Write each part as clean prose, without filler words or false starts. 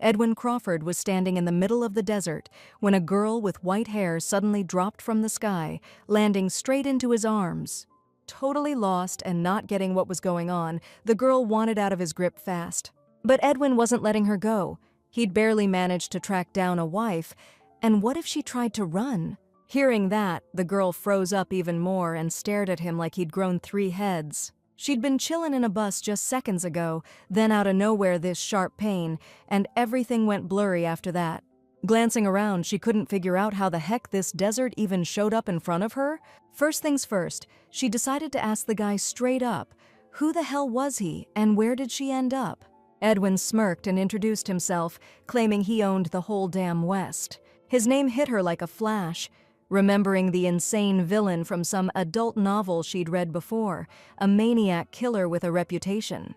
Edwin Crawford was standing in the middle of the desert when a girl with white hair suddenly dropped from the sky, landing straight into his arms. Totally lost and not getting what was going on, the girl wanted out of his grip fast. But Edwin wasn't letting her go. He'd barely managed to track down a wife, and what if she tried to run? Hearing that, the girl froze up even more and stared at him like he'd grown 3 heads. She'd been chillin' in a bus just seconds ago, then out of nowhere this sharp pain, and everything went blurry after that. Glancing around, she couldn't figure out how the heck this desert even showed up in front of her. First things first, she decided to ask the guy straight up, who the hell was he and where did she end up? Edwin smirked and introduced himself, claiming he owned the whole damn West. His name hit her like a flash, remembering the insane villain from some adult novel she'd read before, a maniac killer with a reputation.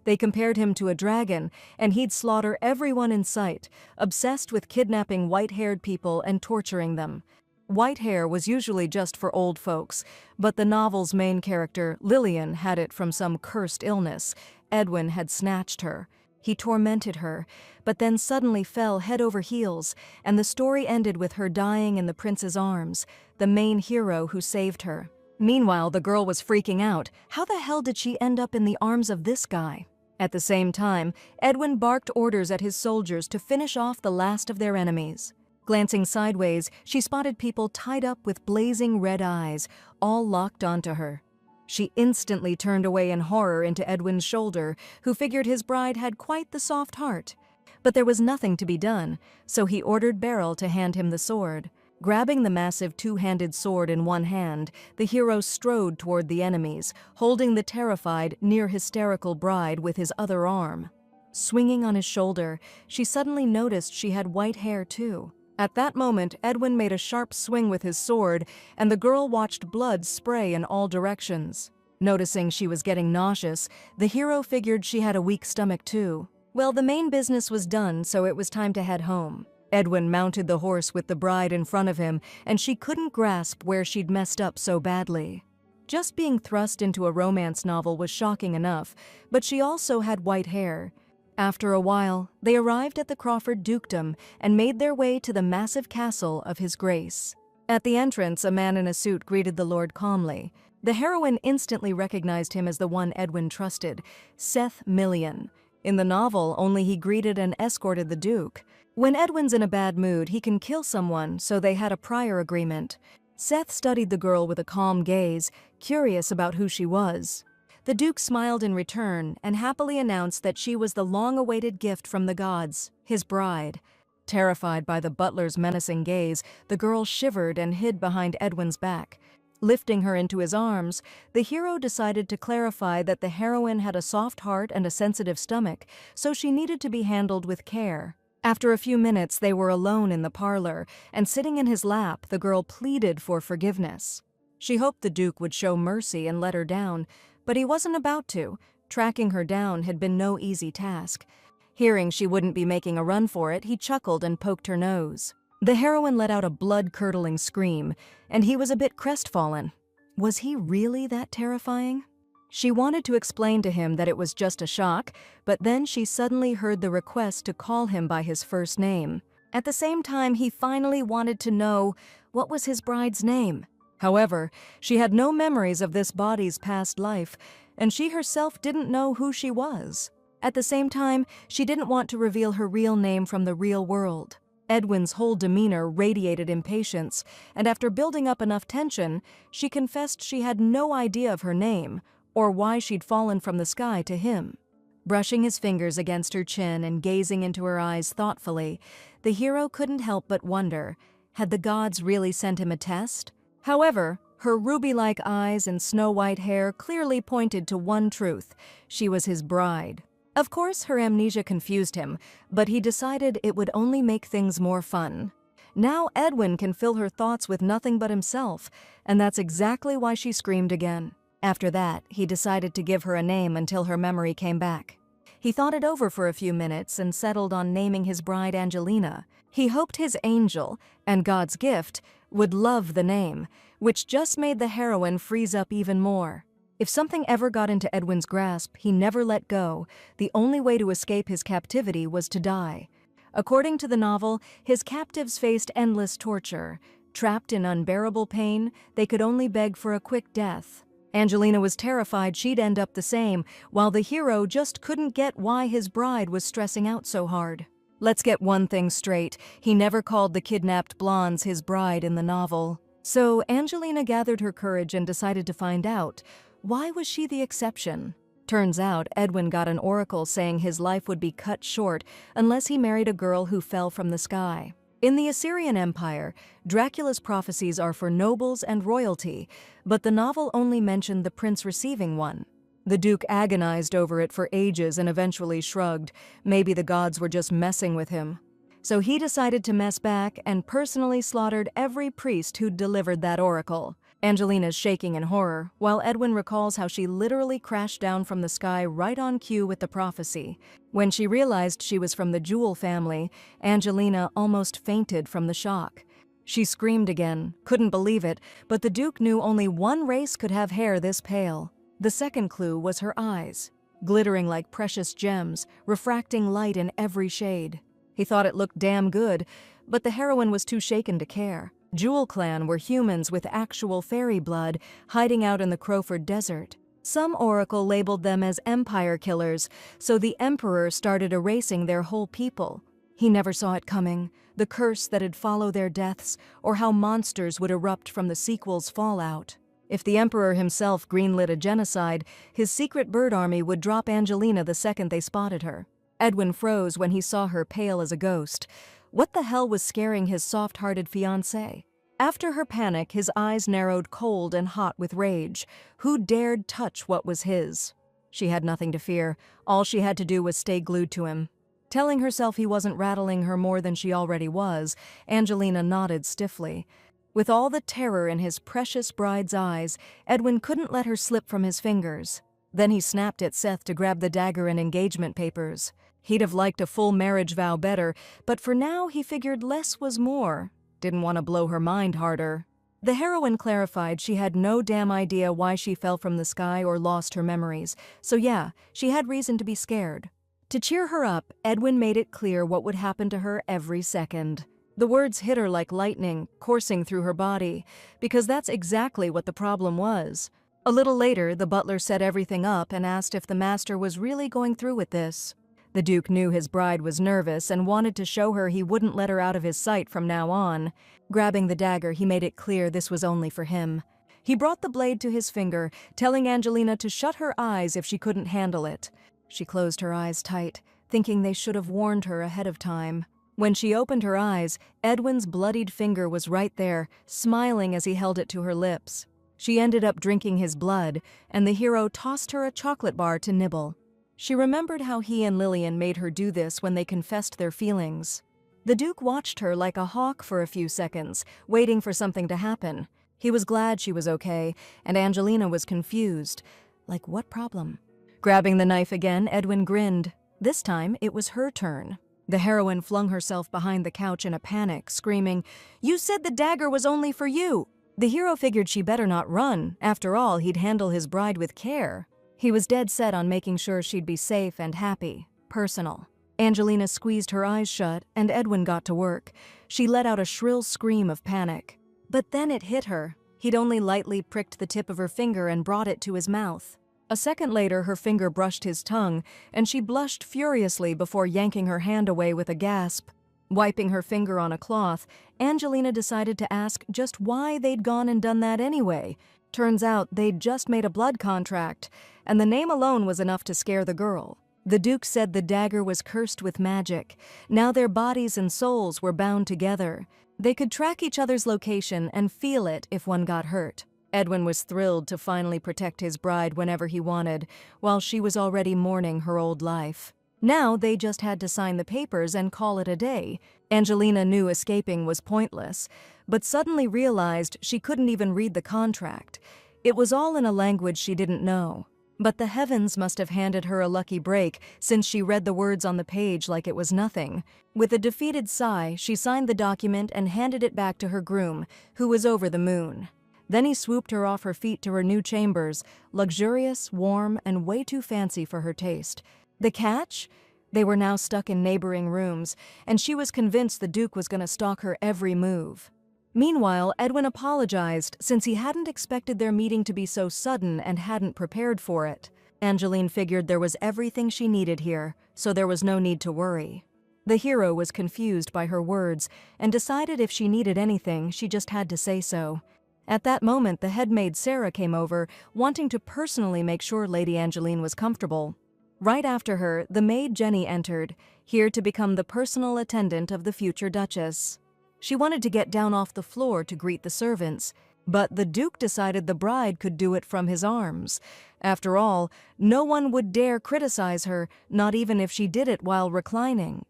They compared him to a dragon, and he'd slaughter everyone in sight, obsessed with kidnapping white-haired people and torturing them. White hair was usually just for old folks, but the novel's main character, Lillian, had it from some cursed illness. Edwin had snatched her. He tormented her, but then suddenly fell head over heels, and the story ended with her dying in the prince's arms, the main hero who saved her. Meanwhile, the girl was freaking out. How the hell did she end up in the arms of this guy? At the same time, Edwin barked orders at his soldiers to finish off the last of their enemies. Glancing sideways, she spotted people tied up with blazing red eyes, all locked onto her. She instantly turned away in horror into Edwin's shoulder, who figured his bride had quite the soft heart. But there was nothing to be done, so he ordered Beryl to hand him the sword. Grabbing the massive 2-handed sword in one hand, the hero strode toward the enemies, holding the terrified, near-hysterical bride with his other arm. Swinging on his shoulder, she suddenly noticed she had white hair too. At that moment, Edwin made a sharp swing with his sword, and the girl watched blood spray in all directions. Noticing she was getting nauseous, the hero figured she had a weak stomach too. Well, the main business was done, so it was time to head home. Edwin mounted the horse with the bride in front of him, and she couldn't grasp where she'd messed up so badly. Just being thrust into a romance novel was shocking enough, but she also had white hair. After a while, they arrived at the Crawford dukedom and made their way to the massive castle of His Grace. At the entrance, a man in a suit greeted the lord calmly. The heroine instantly recognized him as the one Edwin trusted, Seth Million. In the novel, only he greeted and escorted the duke. When Edwin's in a bad mood, he can kill someone, so they had a prior agreement. Seth studied the girl with a calm gaze, curious about who she was. The Duke smiled in return and happily announced that she was the long-awaited gift from the gods, his bride. Terrified by the butler's menacing gaze, the girl shivered and hid behind Edwin's back. Lifting her into his arms, the hero decided to clarify that the heroine had a soft heart and a sensitive stomach, so she needed to be handled with care. After a few minutes, they were alone in the parlor, and sitting in his lap, the girl pleaded for forgiveness. She hoped the Duke would show mercy and let her down, but he wasn't about to. Tracking her down had been no easy task. Hearing she wouldn't be making a run for it, he chuckled and poked her nose. The heroine let out a blood-curdling scream, and he was a bit crestfallen. Was he really that terrifying? She wanted to explain to him that it was just a shock, but then she suddenly heard the request to call him by his first name. At the same time, he finally wanted to know what was his bride's name. However, she had no memories of this body's past life, and she herself didn't know who she was. At the same time, she didn't want to reveal her real name from the real world. Edwin's whole demeanor radiated impatience, and after building up enough tension, she confessed she had no idea of her name, or why she'd fallen from the sky to him. Brushing his fingers against her chin and gazing into her eyes thoughtfully, the hero couldn't help but wonder, had the gods really sent him a test? However, her ruby-like eyes and snow-white hair clearly pointed to one truth: she was his bride. Of course, her amnesia confused him, but he decided it would only make things more fun. Now Edwin can fill her thoughts with nothing but himself, and that's exactly why she screamed again. After that, he decided to give her a name until her memory came back. He thought it over for a few minutes and settled on naming his bride Angelina. He hoped his angel, and God's gift, would love the name, which just made the heroine freeze up even more. If something ever got into Edwin's grasp, he never let go. The only way to escape his captivity was to die. According to the novel, his captives faced endless torture. Trapped in unbearable pain, they could only beg for a quick death. Angelina was terrified she'd end up the same, while the hero just couldn't get why his bride was stressing out so hard. Let's get one thing straight, he never called the kidnapped blondes his bride in the novel. So Angelina gathered her courage and decided to find out, why was she the exception? Turns out Edwin got an oracle saying his life would be cut short unless he married a girl who fell from the sky. In the Assyrian Empire, Dracula's prophecies are for nobles and royalty, but the novel only mentioned the prince receiving one. The Duke agonized over it for ages and eventually shrugged. Maybe the gods were just messing with him. So he decided to mess back and personally slaughtered every priest who'd delivered that oracle. Angelina's shaking in horror, while Edwin recalls how she literally crashed down from the sky right on cue with the prophecy. When she realized she was from the Jewel family, Angelina almost fainted from the shock. She screamed again, couldn't believe it, but the Duke knew only one race could have hair this pale. The second clue was her eyes, glittering like precious gems, refracting light in every shade. He thought it looked damn good, but the heroine was too shaken to care. Jewel Clan were humans with actual fairy blood hiding out in the Crowford Desert. Some oracle labeled them as empire killers, so the emperor started erasing their whole people. He never saw it coming, the curse that'd follow their deaths, or how monsters would erupt from the sequel's fallout. If the emperor himself greenlit a genocide, his secret bird army would drop Angelina the second they spotted her. Edwin froze when he saw her pale as a ghost. What the hell was scaring his soft-hearted fiancé? After her panic, his eyes narrowed cold and hot with rage. Who dared touch what was his? She had nothing to fear. All she had to do was stay glued to him. Telling herself he wasn't rattling her more than she already was, Angelina nodded stiffly. With all the terror in his precious bride's eyes, Edwin couldn't let her slip from his fingers. Then he snapped at Seth to grab the dagger and engagement papers. He'd have liked a full marriage vow better, but for now he figured less was more. Didn't want to blow her mind harder. The heroine clarified she had no damn idea why she fell from the sky or lost her memories, so yeah, she had reason to be scared. To cheer her up, Edwin made it clear what would happen to her every second. The words hit her like lightning, coursing through her body, because that's exactly what the problem was. A little later, the butler set everything up and asked if the master was really going through with this. The Duke knew his bride was nervous and wanted to show her he wouldn't let her out of his sight from now on. Grabbing the dagger, he made it clear this was only for him. He brought the blade to his finger, telling Angelina to shut her eyes if she couldn't handle it. She closed her eyes tight, thinking they should have warned her ahead of time. When she opened her eyes, Edwin's bloodied finger was right there, smiling as he held it to her lips. She ended up drinking his blood, and the hero tossed her a chocolate bar to nibble. She remembered how he and Lillian made her do this when they confessed their feelings. The Duke watched her like a hawk for a few seconds, waiting for something to happen. He was glad she was okay, and Angelina was confused. Like, what problem? Grabbing the knife again, Edwin grinned. This time, it was her turn. The heroine flung herself behind the couch in a panic, screaming, "You said the dagger was only for you!" The hero figured she better not run. After all, he'd handle his bride with care. He was dead set on making sure she'd be safe and happy. Personal. Angelina squeezed her eyes shut, and Edwin got to work. She let out a shrill scream of panic. But then it hit her. He'd only lightly pricked the tip of her finger and brought it to his mouth. A second later, her finger brushed his tongue, and she blushed furiously before yanking her hand away with a gasp. Wiping her finger on a cloth, Angelina decided to ask just why they'd gone and done that anyway. Turns out they'd just made a blood contract, and the name alone was enough to scare the girl. The Duke said the dagger was cursed with magic. Now their bodies and souls were bound together. They could track each other's location and feel it if one got hurt. Edwin was thrilled to finally protect his bride whenever he wanted, while she was already mourning her old life. Now they just had to sign the papers and call it a day. Angelina knew escaping was pointless, but suddenly realized she couldn't even read the contract. It was all in a language she didn't know. But the heavens must have handed her a lucky break, since she read the words on the page like it was nothing. With a defeated sigh, she signed the document and handed it back to her groom, who was over the moon. Then he swooped her off her feet to her new chambers, luxurious, warm, and way too fancy for her taste. The catch? They were now stuck in neighboring rooms, and she was convinced the Duke was going to stalk her every move. Meanwhile, Edwin apologized since he hadn't expected their meeting to be so sudden and hadn't prepared for it. Angeline figured there was everything she needed here, so there was no need to worry. The hero was confused by her words and decided if she needed anything, she just had to say so. At that moment, the head maid Sarah came over, wanting to personally make sure Lady Angeline was comfortable. Right after her, the maid Jenny entered, here to become the personal attendant of the future Duchess. She wanted to get down off the floor to greet the servants, but the Duke decided the bride could do it from his arms. After all, no one would dare criticize her, not even if she did it while reclining.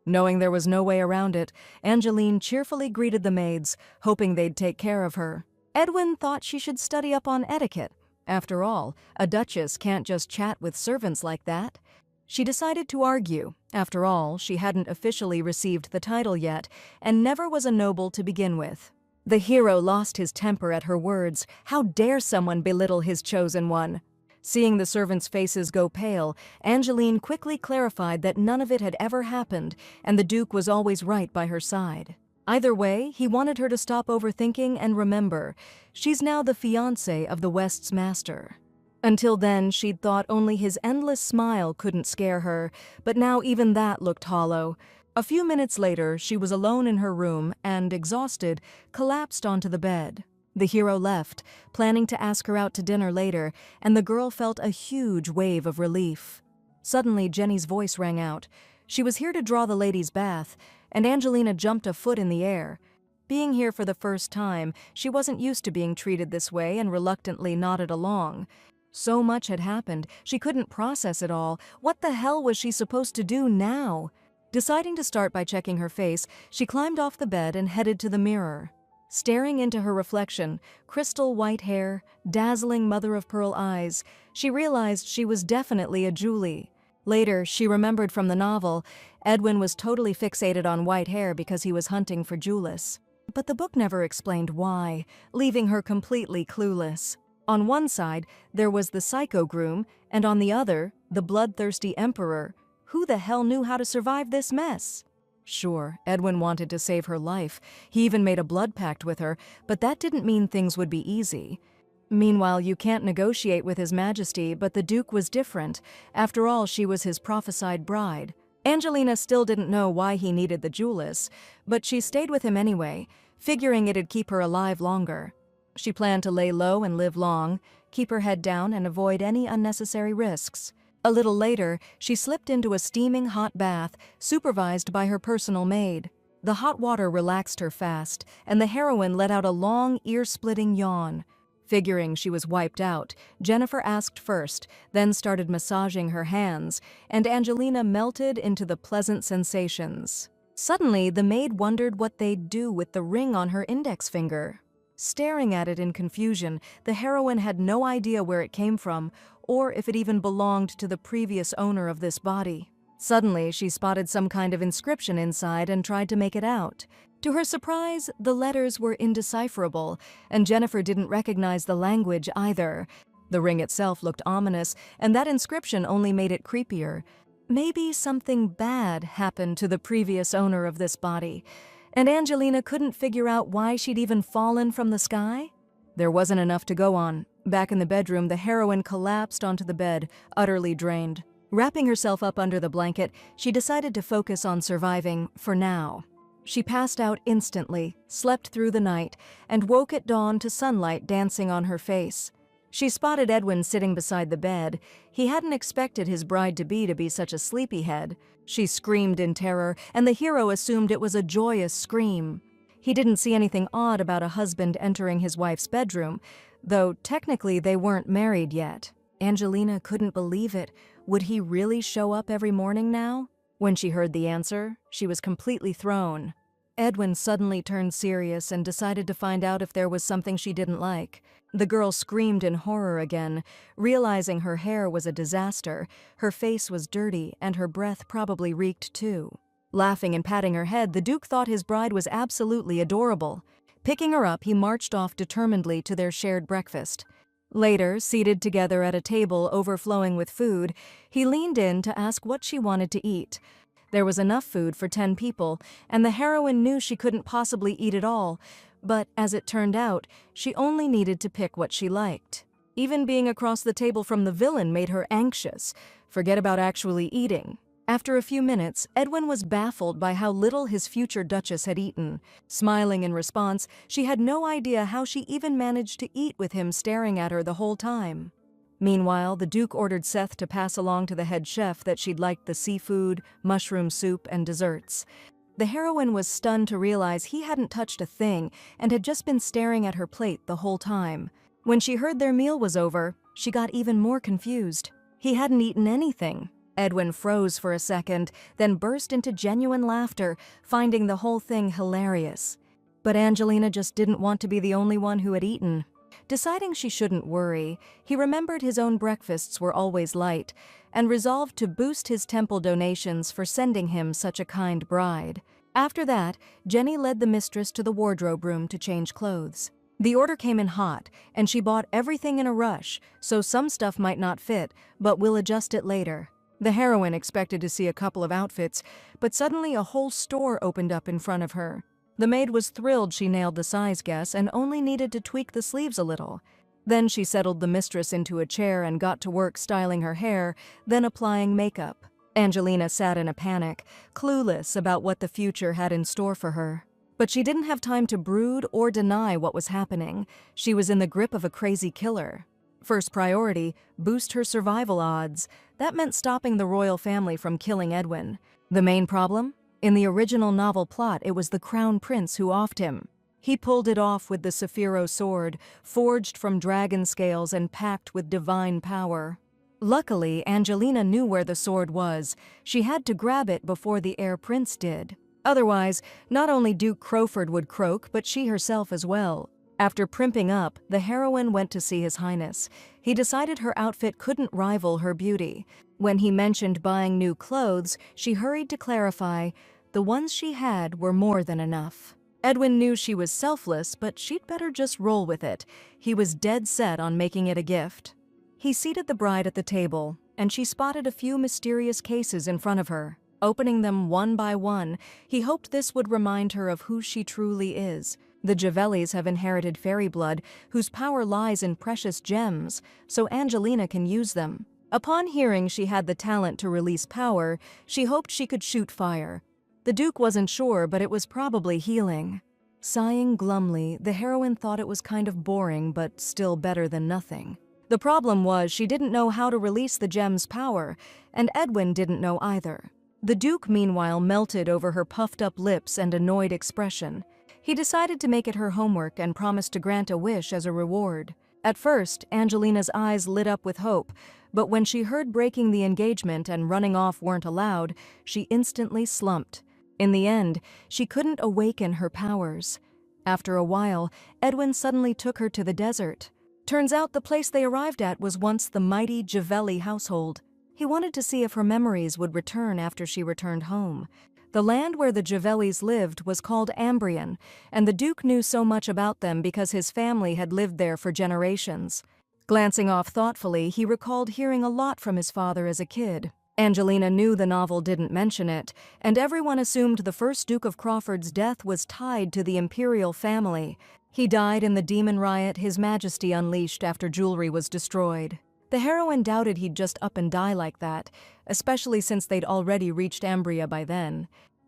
Knowing there was no way around it, Angeline cheerfully greeted the maids, hoping they'd take care of her. Edwin thought she should study up on etiquette. After all, a duchess can't just chat with servants like that. She decided to argue. After all, she hadn't officially received the title yet, and never was a noble to begin with. The hero lost his temper at her words. How dare someone belittle his chosen one? Seeing the servants' faces go pale, Angeline quickly clarified that none of it had ever happened, and the Duke was always right by her side. Either way, he wanted her to stop overthinking and remember, she's now the fiancée of the West's master. Until then, she'd thought only his endless smile couldn't scare her, but now even that looked hollow. A few minutes later, she was alone in her room and, exhausted, collapsed onto the bed. The hero left, planning to ask her out to dinner later, and the girl felt a huge wave of relief. Suddenly, Jenny's voice rang out. She was here to draw the ladies' bath, and Angelina jumped a foot in the air. Being here for the first time, she wasn't used to being treated this way and reluctantly nodded along. So much had happened, she couldn't process it all. What the hell was she supposed to do now? Deciding to start by checking her face, she climbed off the bed and headed to the mirror. Staring into her reflection, crystal white hair, dazzling mother-of-pearl eyes, she realized she was definitely a Julie. Later, she remembered from the novel, Edwin was totally fixated on white hair because he was hunting for Julius. But the book never explained why, leaving her completely clueless. On one side, there was the psycho groom, and on the other, the bloodthirsty emperor. Who the hell knew how to survive this mess? Sure, Edwin wanted to save her life. He even made a blood pact with her, but that didn't mean things would be easy. Meanwhile, you can't negotiate with His Majesty, but the Duke was different. After all, she was his prophesied bride. Angelina still didn't know why he needed the Julius, but she stayed with him anyway, figuring it'd keep her alive longer. She planned to lay low and live long, keep her head down and avoid any unnecessary risks. A little later, she slipped into a steaming hot bath, supervised by her personal maid. The hot water relaxed her fast, and the heroine let out a long, ear-splitting yawn. Figuring she was wiped out, Jennifer asked first, then started massaging her hands, and Angelina melted into the pleasant sensations. Suddenly, the maid wondered what they'd do with the ring on her index finger. Staring at it in confusion, the heroine had no idea where it came from, or if it even belonged to the previous owner of this body. Suddenly, she spotted some kind of inscription inside and tried to make it out. To her surprise, the letters were indecipherable, and Jennifer didn't recognize the language either. The ring itself looked ominous, and that inscription only made it creepier. Maybe something bad happened to the previous owner of this body, and Angelina couldn't figure out why she'd even fallen from the sky? There wasn't enough to go on. Back in the bedroom, the heroine collapsed onto the bed, utterly drained. Wrapping herself up under the blanket, she decided to focus on surviving, for now. She passed out instantly, slept through the night, and woke at dawn to sunlight dancing on her face. She spotted Edwin sitting beside the bed. He hadn't expected his bride-to-be to be such a sleepyhead. She screamed in terror, and the hero assumed it was a joyous scream. He didn't see anything odd about a husband entering his wife's bedroom, though technically they weren't married yet. Angelina couldn't believe it. Would he really show up every morning now? When she heard the answer, she was completely thrown. Edwin suddenly turned serious and decided to find out if there was something she didn't like. The girl screamed in horror again, realizing her hair was a disaster, her face was dirty, and her breath probably reeked too. Laughing and patting her head, the Duke thought his bride was absolutely adorable. Picking her up, he marched off determinedly to their shared breakfast. Later, seated together at a table overflowing with food, he leaned in to ask what she wanted to eat. There was enough food for 10 people, and the heroine knew she couldn't possibly eat it all, but as it turned out, she only needed to pick what she liked. Even being across the table from the villain made her anxious. Forget about actually eating. After a few minutes, Edwin was baffled by how little his future Duchess had eaten. Smiling in response, she had no idea how she even managed to eat with him staring at her the whole time. Meanwhile, the Duke ordered Seth to pass along to the head chef that she'd liked the seafood, mushroom soup, and desserts. The heroine was stunned to realize he hadn't touched a thing and had just been staring at her plate the whole time. When she heard their meal was over, she got even more confused. He hadn't eaten anything. Edwin froze for a second, then burst into genuine laughter, finding the whole thing hilarious. But Angelina just didn't want to be the only one who had eaten. Deciding she shouldn't worry, he remembered his own breakfasts were always light, and resolved to boost his temple donations for sending him such a kind bride. After that, Jenny led the mistress to the wardrobe room to change clothes. The order came in hot, and she bought everything in a rush, so some stuff might not fit, but we'll adjust it later. The heroine expected to see a couple of outfits, but suddenly a whole store opened up in front of her. The maid was thrilled she nailed the size guess and only needed to tweak the sleeves a little. Then she settled the mistress into a chair and got to work styling her hair, then applying makeup. Angelina sat in a panic, clueless about what the future had in store for her. But she didn't have time to brood or deny what was happening. She was in the grip of a crazy killer. First priority, boost her survival odds. That meant stopping the royal family from killing Edwin. The main problem? In the original novel plot, it was the Crown Prince who offed him. He pulled it off with the Saphiro sword, forged from dragon scales and packed with divine power. Luckily, Angelina knew where the sword was. She had to grab it before the heir prince did. Otherwise, not only Duke Crowford would croak, but she herself as well. After primping up, the heroine went to see His Highness. He decided her outfit couldn't rival her beauty. When he mentioned buying new clothes, she hurried to clarify, the ones she had were more than enough. Edwin knew she was selfless, but she'd better just roll with it. He was dead set on making it a gift. He seated the bride at the table, and she spotted a few mysterious cases in front of her. Opening them one by one, he hoped this would remind her of who she truly is. The Javellis have inherited fairy blood, whose power lies in precious gems, so Angelina can use them. Upon hearing she had the talent to release power, she hoped she could shoot fire. The Duke wasn't sure, but it was probably healing. Sighing glumly, the heroine thought it was kind of boring, but still better than nothing. The problem was she didn't know how to release the gem's power, and Edwin didn't know either. The Duke, meanwhile, melted over her puffed-up lips and annoyed expression. He decided to make it her homework and promised to grant a wish as a reward. At first, Angelina's eyes lit up with hope, but when she heard breaking the engagement and running off weren't allowed, she instantly slumped. In the end, she couldn't awaken her powers. After a while, Edwin suddenly took her to the desert. Turns out the place they arrived at was once the mighty Javelli household. He wanted to see if her memories would return after she returned home. The land where the Javellis lived was called Ambrian, and the Duke knew so much about them because his family had lived there for generations. Glancing off thoughtfully, he recalled hearing a lot from his father as a kid. Angelina knew the novel didn't mention it, and everyone assumed the first Duke of Crawford's death was tied to the Imperial family. He died in the demon riot His Majesty unleashed after jewelry was destroyed. The heroine doubted he'd just up and die like that, especially since they'd already reached Ambria by then.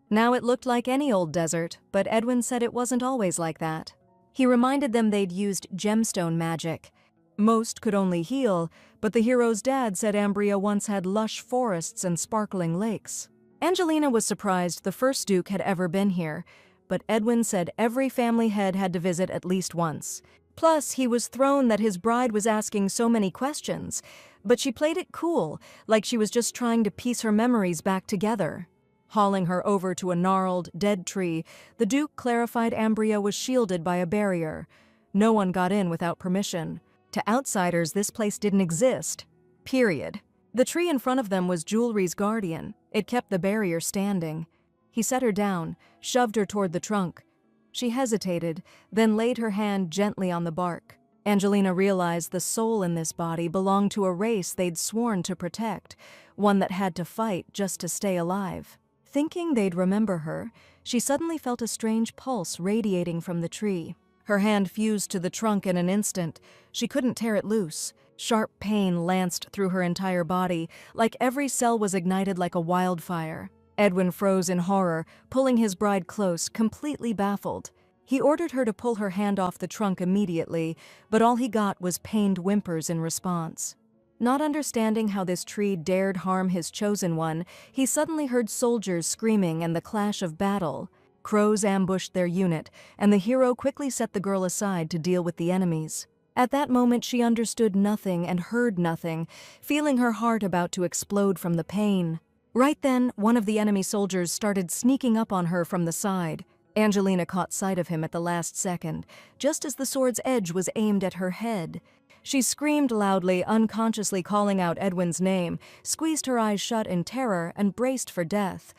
Now it looked like any old desert, but Edwin said it wasn't always like that. He reminded them they'd used gemstone magic. Most could only heal, but the hero's dad said Ambria once had lush forests and sparkling lakes. Angelina was surprised the first Duke had ever been here, but Edwin said every family head had to visit at least once. Plus, he was thrown that his bride was asking so many questions, but she played it cool, like she was just trying to piece her memories back together. Hauling her over to a gnarled, dead tree, the Duke clarified Ambria was shielded by a barrier. No one got in without permission. To outsiders, this place didn't exist. Period. The tree in front of them was jewelry's guardian. It kept the barrier standing. He set her down, shoved her toward the trunk. She hesitated, then laid her hand gently on the bark. Angelina realized the soul in this body belonged to a race they'd sworn to protect, one that had to fight just to stay alive. Thinking they'd remember her, she suddenly felt a strange pulse radiating from the tree. Her hand fused to the trunk in an instant. She couldn't tear it loose. Sharp pain lanced through her entire body, like every cell was ignited like a wildfire. Edwin froze in horror, pulling his bride close, completely baffled. He ordered her to pull her hand off the trunk immediately, but all he got was pained whimpers in response. Not understanding how this tree dared harm his chosen one, he suddenly heard soldiers screaming and the clash of battle. Crows ambushed their unit, and the hero quickly set the girl aside to deal with the enemies. At that moment she understood nothing and heard nothing, feeling her heart about to explode from the pain. Right then, one of the enemy soldiers started sneaking up on her from the side. Angelina caught sight of him at the last second, just as the sword's edge was aimed at her head. She screamed loudly, unconsciously calling out Edwin's name, squeezed her eyes shut in terror, and braced for death.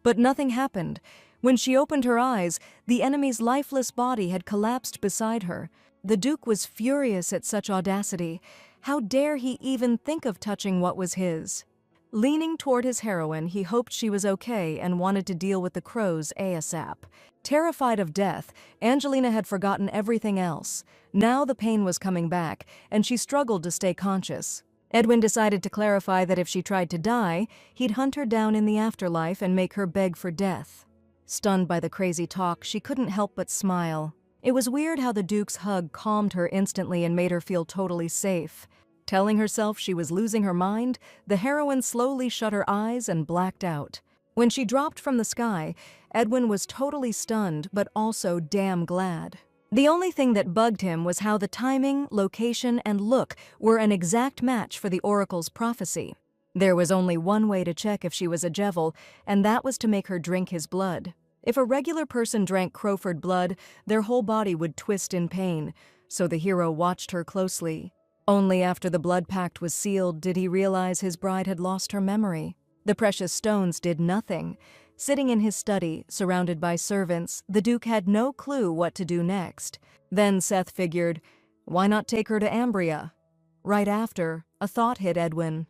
But nothing happened. When she opened her eyes, the enemy's lifeless body had collapsed beside her. The Duke was furious at such audacity. How dare he even think of touching what was his? Leaning toward his heroine, he hoped she was okay and wanted to deal with the crows ASAP. Terrified of death, Angelina had forgotten everything else. Now the pain was coming back, and she struggled to stay conscious. Edwin decided to clarify that if she tried to die, he'd hunt her down in the afterlife and make her beg for death. Stunned by the crazy talk, she couldn't help but smile. It was weird how the Duke's hug calmed her instantly and made her feel totally safe. Telling herself she was losing her mind, the heroine slowly shut her eyes and blacked out. When she dropped from the sky, Edwin was totally stunned, but also damn glad. The only thing that bugged him was how the timing, location, and look were an exact match for the Oracle's prophecy. There was only one way to check if she was a Jevil, and that was to make her drink his blood. If a regular person drank Crowford blood, their whole body would twist in pain, so the hero watched her closely. Only after the blood pact was sealed did he realize his bride had lost her memory. The precious stones did nothing. Sitting in his study, surrounded by servants, the Duke had no clue what to do next. Then Seth figured, why not take her to Ambria? Right after, a thought hit Edwin.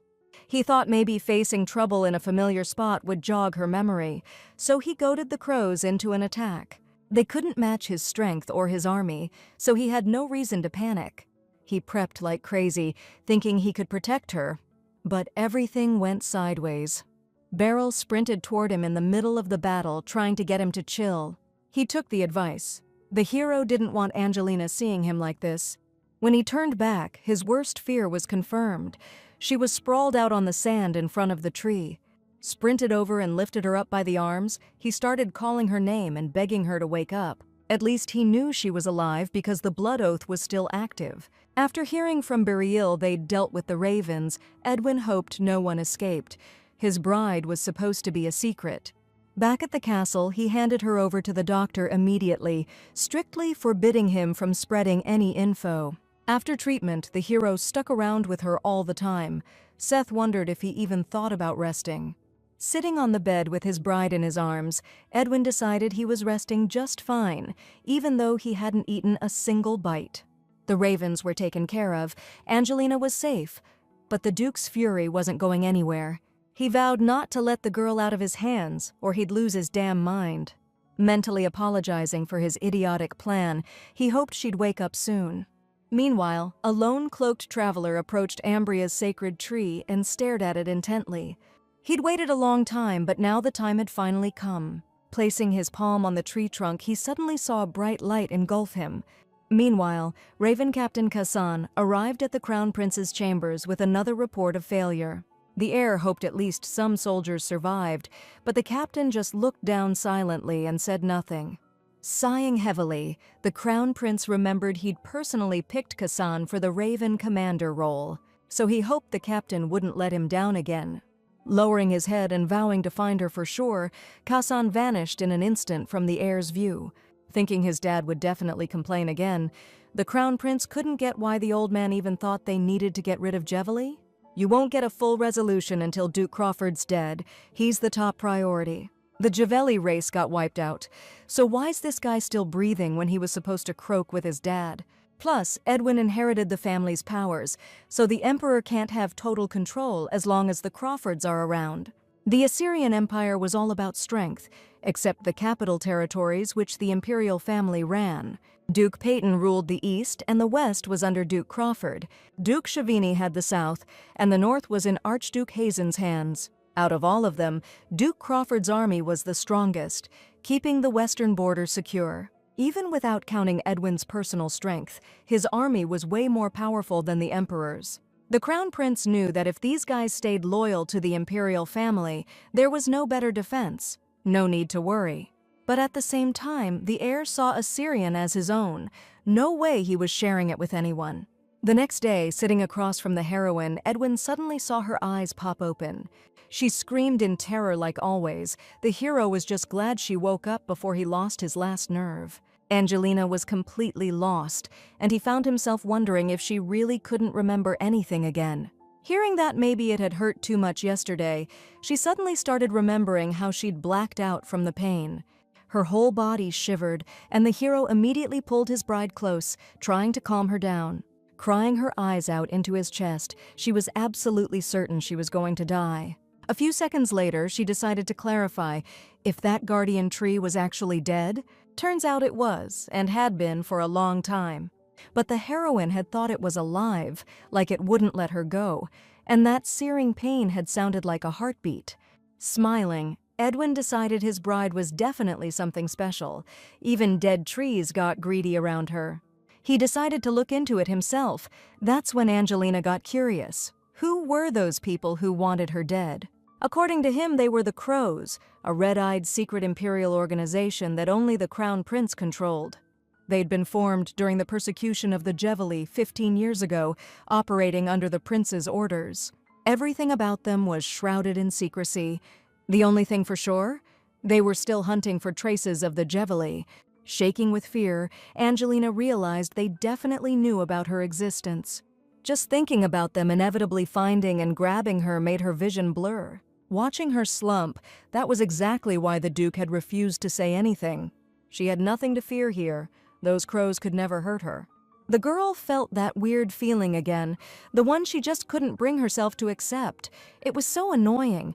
He thought maybe facing trouble in a familiar spot would jog her memory, so he goaded the crows into an attack. They couldn't match his strength or his army, so he had no reason to panic. He prepped like crazy, thinking he could protect her. But everything went sideways. Beryl sprinted toward him in the middle of the battle, trying to get him to chill. He took the advice. The hero didn't want Angelina seeing him like this. When he turned back, his worst fear was confirmed. She was sprawled out on the sand in front of the tree. Sprinted over and lifted her up by the arms, he started calling her name and begging her to wake up. At least he knew she was alive because the blood oath was still active. After hearing from Imperial they'd dealt with the ravens, Edwin hoped no one escaped. His bride was supposed to be a secret. Back at the castle, he handed her over to the doctor immediately, strictly forbidding him from spreading any info. After treatment, the hero stuck around with her all the time. Seth wondered if he even thought about resting. Sitting on the bed with his bride in his arms, Edwin decided he was resting just fine, even though he hadn't eaten a single bite. The ravens were taken care of, Angelina was safe, but the Duke's fury wasn't going anywhere. He vowed not to let the girl out of his hands, or he'd lose his damn mind. Mentally apologizing for his idiotic plan, he hoped she'd wake up soon. Meanwhile, a lone cloaked traveler approached Ambria's sacred tree and stared at it intently. He'd waited a long time, but now the time had finally come. Placing his palm on the tree trunk, he suddenly saw a bright light engulf him. Meanwhile, Raven Captain Kassan arrived at the Crown Prince's chambers with another report of failure. The heir hoped at least some soldiers survived, but the captain just looked down silently and said nothing. Sighing heavily, the Crown Prince remembered he'd personally picked Kassan for the Raven commander role, so he hoped the captain wouldn't let him down again. Lowering his head and vowing to find her for sure, Kassan vanished in an instant from the heir's view. Thinking his dad would definitely complain again, the Crown Prince couldn't get why the old man even thought they needed to get rid of Jevely. You won't get a full resolution until Duke Crawford's dead. He's the top priority. The Jevely race got wiped out, so why's this guy still breathing when he was supposed to croak with his dad? Plus, Edwin inherited the family's powers, so the emperor can't have total control as long as the Crawfords are around. The Assyrian Empire was all about strength, except the capital territories which the imperial family ran. Duke Peyton ruled the east and the west was under Duke Crawford. Duke Chavigny had the south, and the north was in Archduke Hazen's hands. Out of all of them, Duke Crawford's army was the strongest, keeping the western border secure. Even without counting Edwin's personal strength, his army was way more powerful than the emperor's. The crown prince knew that if these guys stayed loyal to the imperial family, there was no better defense. No need to worry. But at the same time, the heir saw Assyrian as his own. No way he was sharing it with anyone. The next day, sitting across from the heroine, Edwin suddenly saw her eyes pop open. She screamed in terror like always. The hero was just glad she woke up before he lost his last nerve. Angelina was completely lost, and he found himself wondering if she really couldn't remember anything again. Hearing that maybe it had hurt too much yesterday, she suddenly started remembering how she'd blacked out from the pain. Her whole body shivered, and the hero immediately pulled his bride close, trying to calm her down. Crying her eyes out into his chest, she was absolutely certain she was going to die. A few seconds later, she decided to clarify if that guardian tree was actually dead. Turns out it was, and had been for a long time. But the heroine had thought it was alive, like it wouldn't let her go, and that searing pain had sounded like a heartbeat. Smiling, Edwin decided his bride was definitely something special. Even dead trees got greedy around her. He decided to look into it himself. That's when Angelina got curious. Who were those people who wanted her dead? According to him, they were the Crows, a red-eyed secret imperial organization that only the crown prince controlled. They'd been formed during the persecution of the Jeveli 15 years ago, operating under the prince's orders. Everything about them was shrouded in secrecy. The only thing for sure? They were still hunting for traces of the Jeveli. Shaking with fear, Angelina realized they definitely knew about her existence. Just thinking about them inevitably finding and grabbing her made her vision blur. Watching her slump, that was exactly why the Duke had refused to say anything. She had nothing to fear here. Those crows could never hurt her. The girl felt that weird feeling again, the one she just couldn't bring herself to accept. It was so annoying.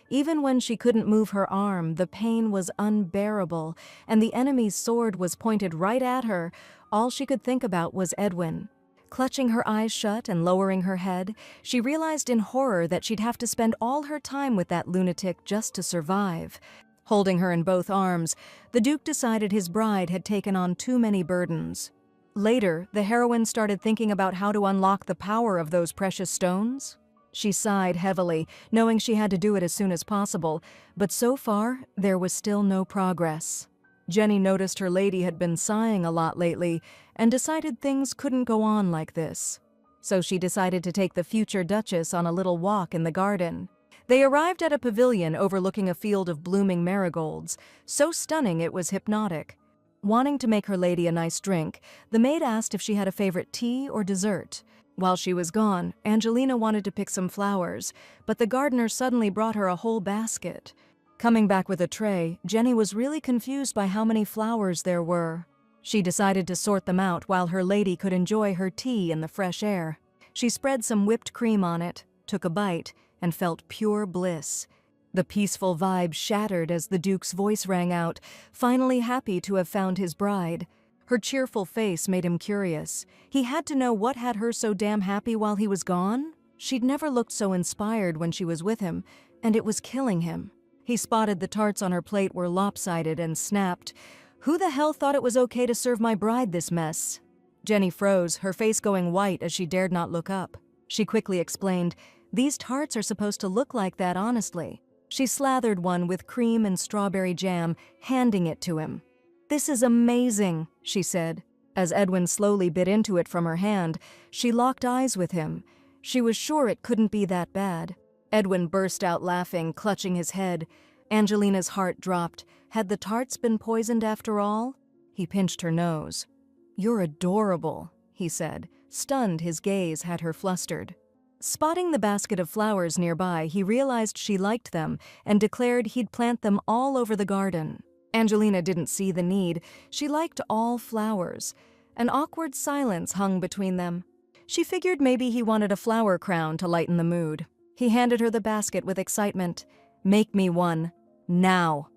Even when she couldn't move her arm, the pain was unbearable, and the enemy's sword was pointed right at her. All she could think about was Edwin. Clutching her eyes shut and lowering her head, she realized in horror that she'd have to spend all her time with that lunatic just to survive. Holding her in both arms, the Duke decided his bride had taken on too many burdens. Later, the heroine started thinking about how to unlock the power of those precious stones. She sighed heavily, knowing she had to do it as soon as possible, but so far, there was still no progress. Jenny noticed her lady had been sighing a lot lately and decided things couldn't go on like this. So she decided to take the future Duchess on a little walk in the garden. They arrived at a pavilion overlooking a field of blooming marigolds, so stunning it was hypnotic. Wanting to make her lady a nice drink, the maid asked if she had a favorite tea or dessert. While she was gone, Angelina wanted to pick some flowers, but the gardener suddenly brought her a whole basket. Coming back with a tray, Jenny was really confused by how many flowers there were. She decided to sort them out while her lady could enjoy her tea in the fresh air. She spread some whipped cream on it, took a bite, and felt pure bliss. The peaceful vibe shattered as the Duke's voice rang out, finally happy to have found his bride. Her cheerful face made him curious. He had to know what had her so damn happy while he was gone. She'd never looked so inspired when she was with him, and it was killing him. He spotted the tarts on her plate were lopsided and snapped. "Who the hell thought it was okay to serve my bride this mess?" Jenny froze, her face going white as she dared not look up. She quickly explained, "These tarts are supposed to look like that, honestly." She slathered one with cream and strawberry jam, handing it to him. "This is amazing," she said. As Edwin slowly bit into it from her hand, she locked eyes with him. She was sure it couldn't be that bad. Edwin burst out laughing, clutching his head. Angelina's heart dropped. Had the tarts been poisoned after all? He pinched her nose. "You're adorable," he said. Stunned, his gaze had her flustered. Spotting the basket of flowers nearby, he realized she liked them and declared he'd plant them all over the garden. Angelina didn't see the need. She liked all flowers. An awkward silence hung between them. She figured maybe he wanted a flower crown to lighten the mood. He handed her the basket with excitement. "Make me one. Now."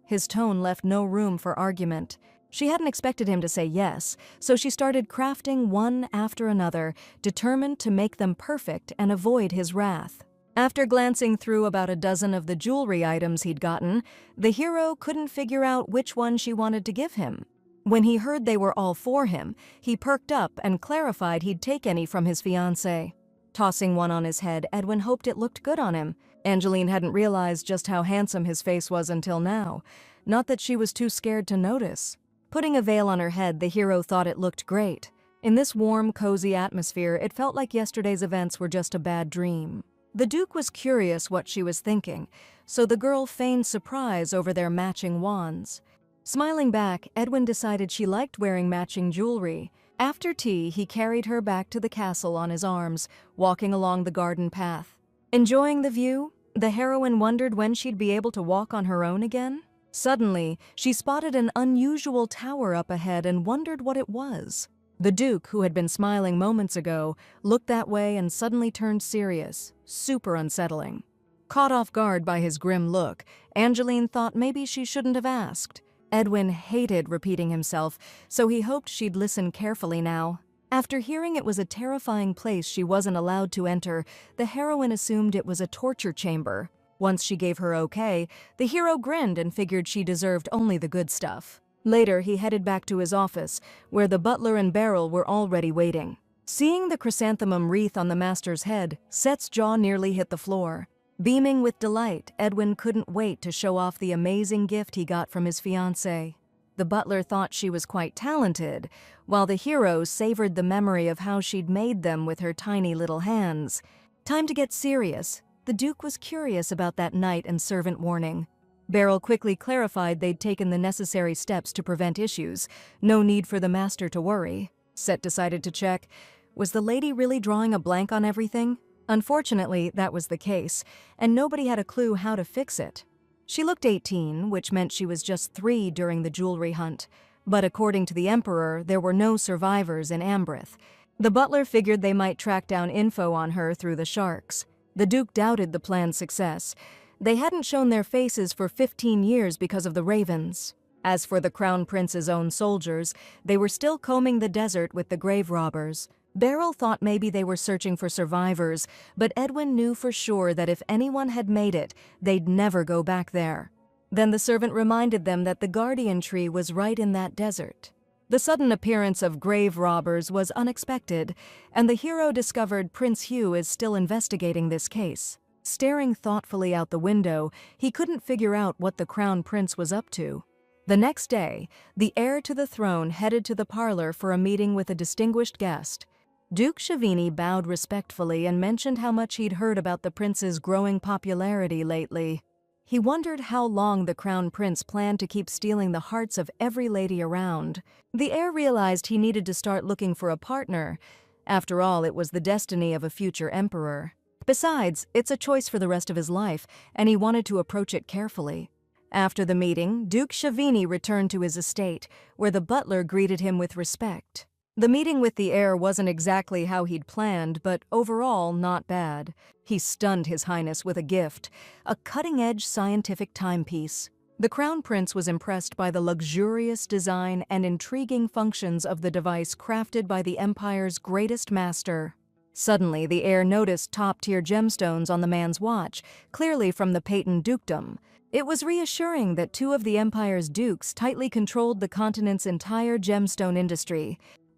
His tone left no room for argument. She hadn't expected him to say yes, so she started crafting one after another, determined to make them perfect and avoid his wrath. After glancing through about a dozen of the jewelry items he'd gotten, the hero couldn't figure out which one she wanted to give him. When he heard they were all for him, he perked up and clarified he'd take any from his fiancée. Tossing one on his head, Edwin hoped it looked good on him. Angeline hadn't realized just how handsome his face was until now. Not that she was too scared to notice. Putting a veil on her head, the hero thought it looked great. In this warm, cozy atmosphere, it felt like yesterday's events were just a bad dream. The Duke was curious what she was thinking, so the girl feigned surprise over their matching wands. Smiling back, Edwin decided she liked wearing matching jewelry. After tea, he carried her back to the castle on his arms, walking along the garden path. Enjoying the view, the heroine wondered when she'd be able to walk on her own again. Suddenly, she spotted an unusual tower up ahead and wondered what it was. The Duke, who had been smiling moments ago, looked that way and suddenly turned serious, super unsettling. Caught off guard by his grim look, Angeline thought maybe she shouldn't have asked. Edwin hated repeating himself, so he hoped she'd listen carefully now. After hearing it was a terrifying place she wasn't allowed to enter, the heroine assumed it was a torture chamber. Once she gave her okay, the hero grinned and figured she deserved only the good stuff. Later, he headed back to his office, where the butler and Beryl were already waiting. Seeing the chrysanthemum wreath on the master's head, Set's jaw nearly hit the floor. Beaming with delight, Edwin couldn't wait to show off the amazing gift he got from his fiancée. The butler thought she was quite talented, while the hero savored the memory of how she'd made them with her tiny little hands. Time to get serious. The Duke was curious about that knight and servant warning. Beryl quickly clarified they'd taken the necessary steps to prevent issues. No need for the master to worry. Set decided to check. Was the lady really drawing a blank on everything? Unfortunately, that was the case, and nobody had a clue how to fix it. She looked 18, which meant she was just 3 during the jewelry hunt. But according to the Emperor, there were no survivors in Ambreth. The butler figured they might track down info on her through the sharks. The Duke doubted the plan's success. They hadn't shown their faces for 15 years because of the ravens. As for the Crown Prince's own soldiers, they were still combing the desert with the grave robbers. Beryl thought maybe they were searching for survivors, but Edwin knew for sure that if anyone had made it, they'd never go back there. Then the servant reminded them that the guardian tree was right in that desert. The sudden appearance of grave robbers was unexpected, and the hero discovered Prince Hugh is still investigating this case. Staring thoughtfully out the window, he couldn't figure out what the Crown Prince was up to. The next day, the heir to the throne headed to the parlor for a meeting with a distinguished guest. Duke Shavini bowed respectfully and mentioned how much he'd heard about the prince's growing popularity lately. He wondered how long the Crown Prince planned to keep stealing the hearts of every lady around. The heir realized he needed to start looking for a partner. After all, it was the destiny of a future emperor. Besides, it's a choice for the rest of his life, and he wanted to approach it carefully. After the meeting, Duke Shavini returned to his estate, where the butler greeted him with respect. The meeting with the heir wasn't exactly how he'd planned, but overall not bad. He stunned His Highness with a gift, a cutting-edge scientific timepiece. The Crown Prince was impressed by the luxurious design and intriguing functions of the device crafted by the Empire's greatest master. Suddenly, the heir noticed top-tier gemstones on the man's watch, clearly from the Peyton dukedom. It was reassuring that 2 of the Empire's dukes tightly controlled the continent's entire gemstone industry.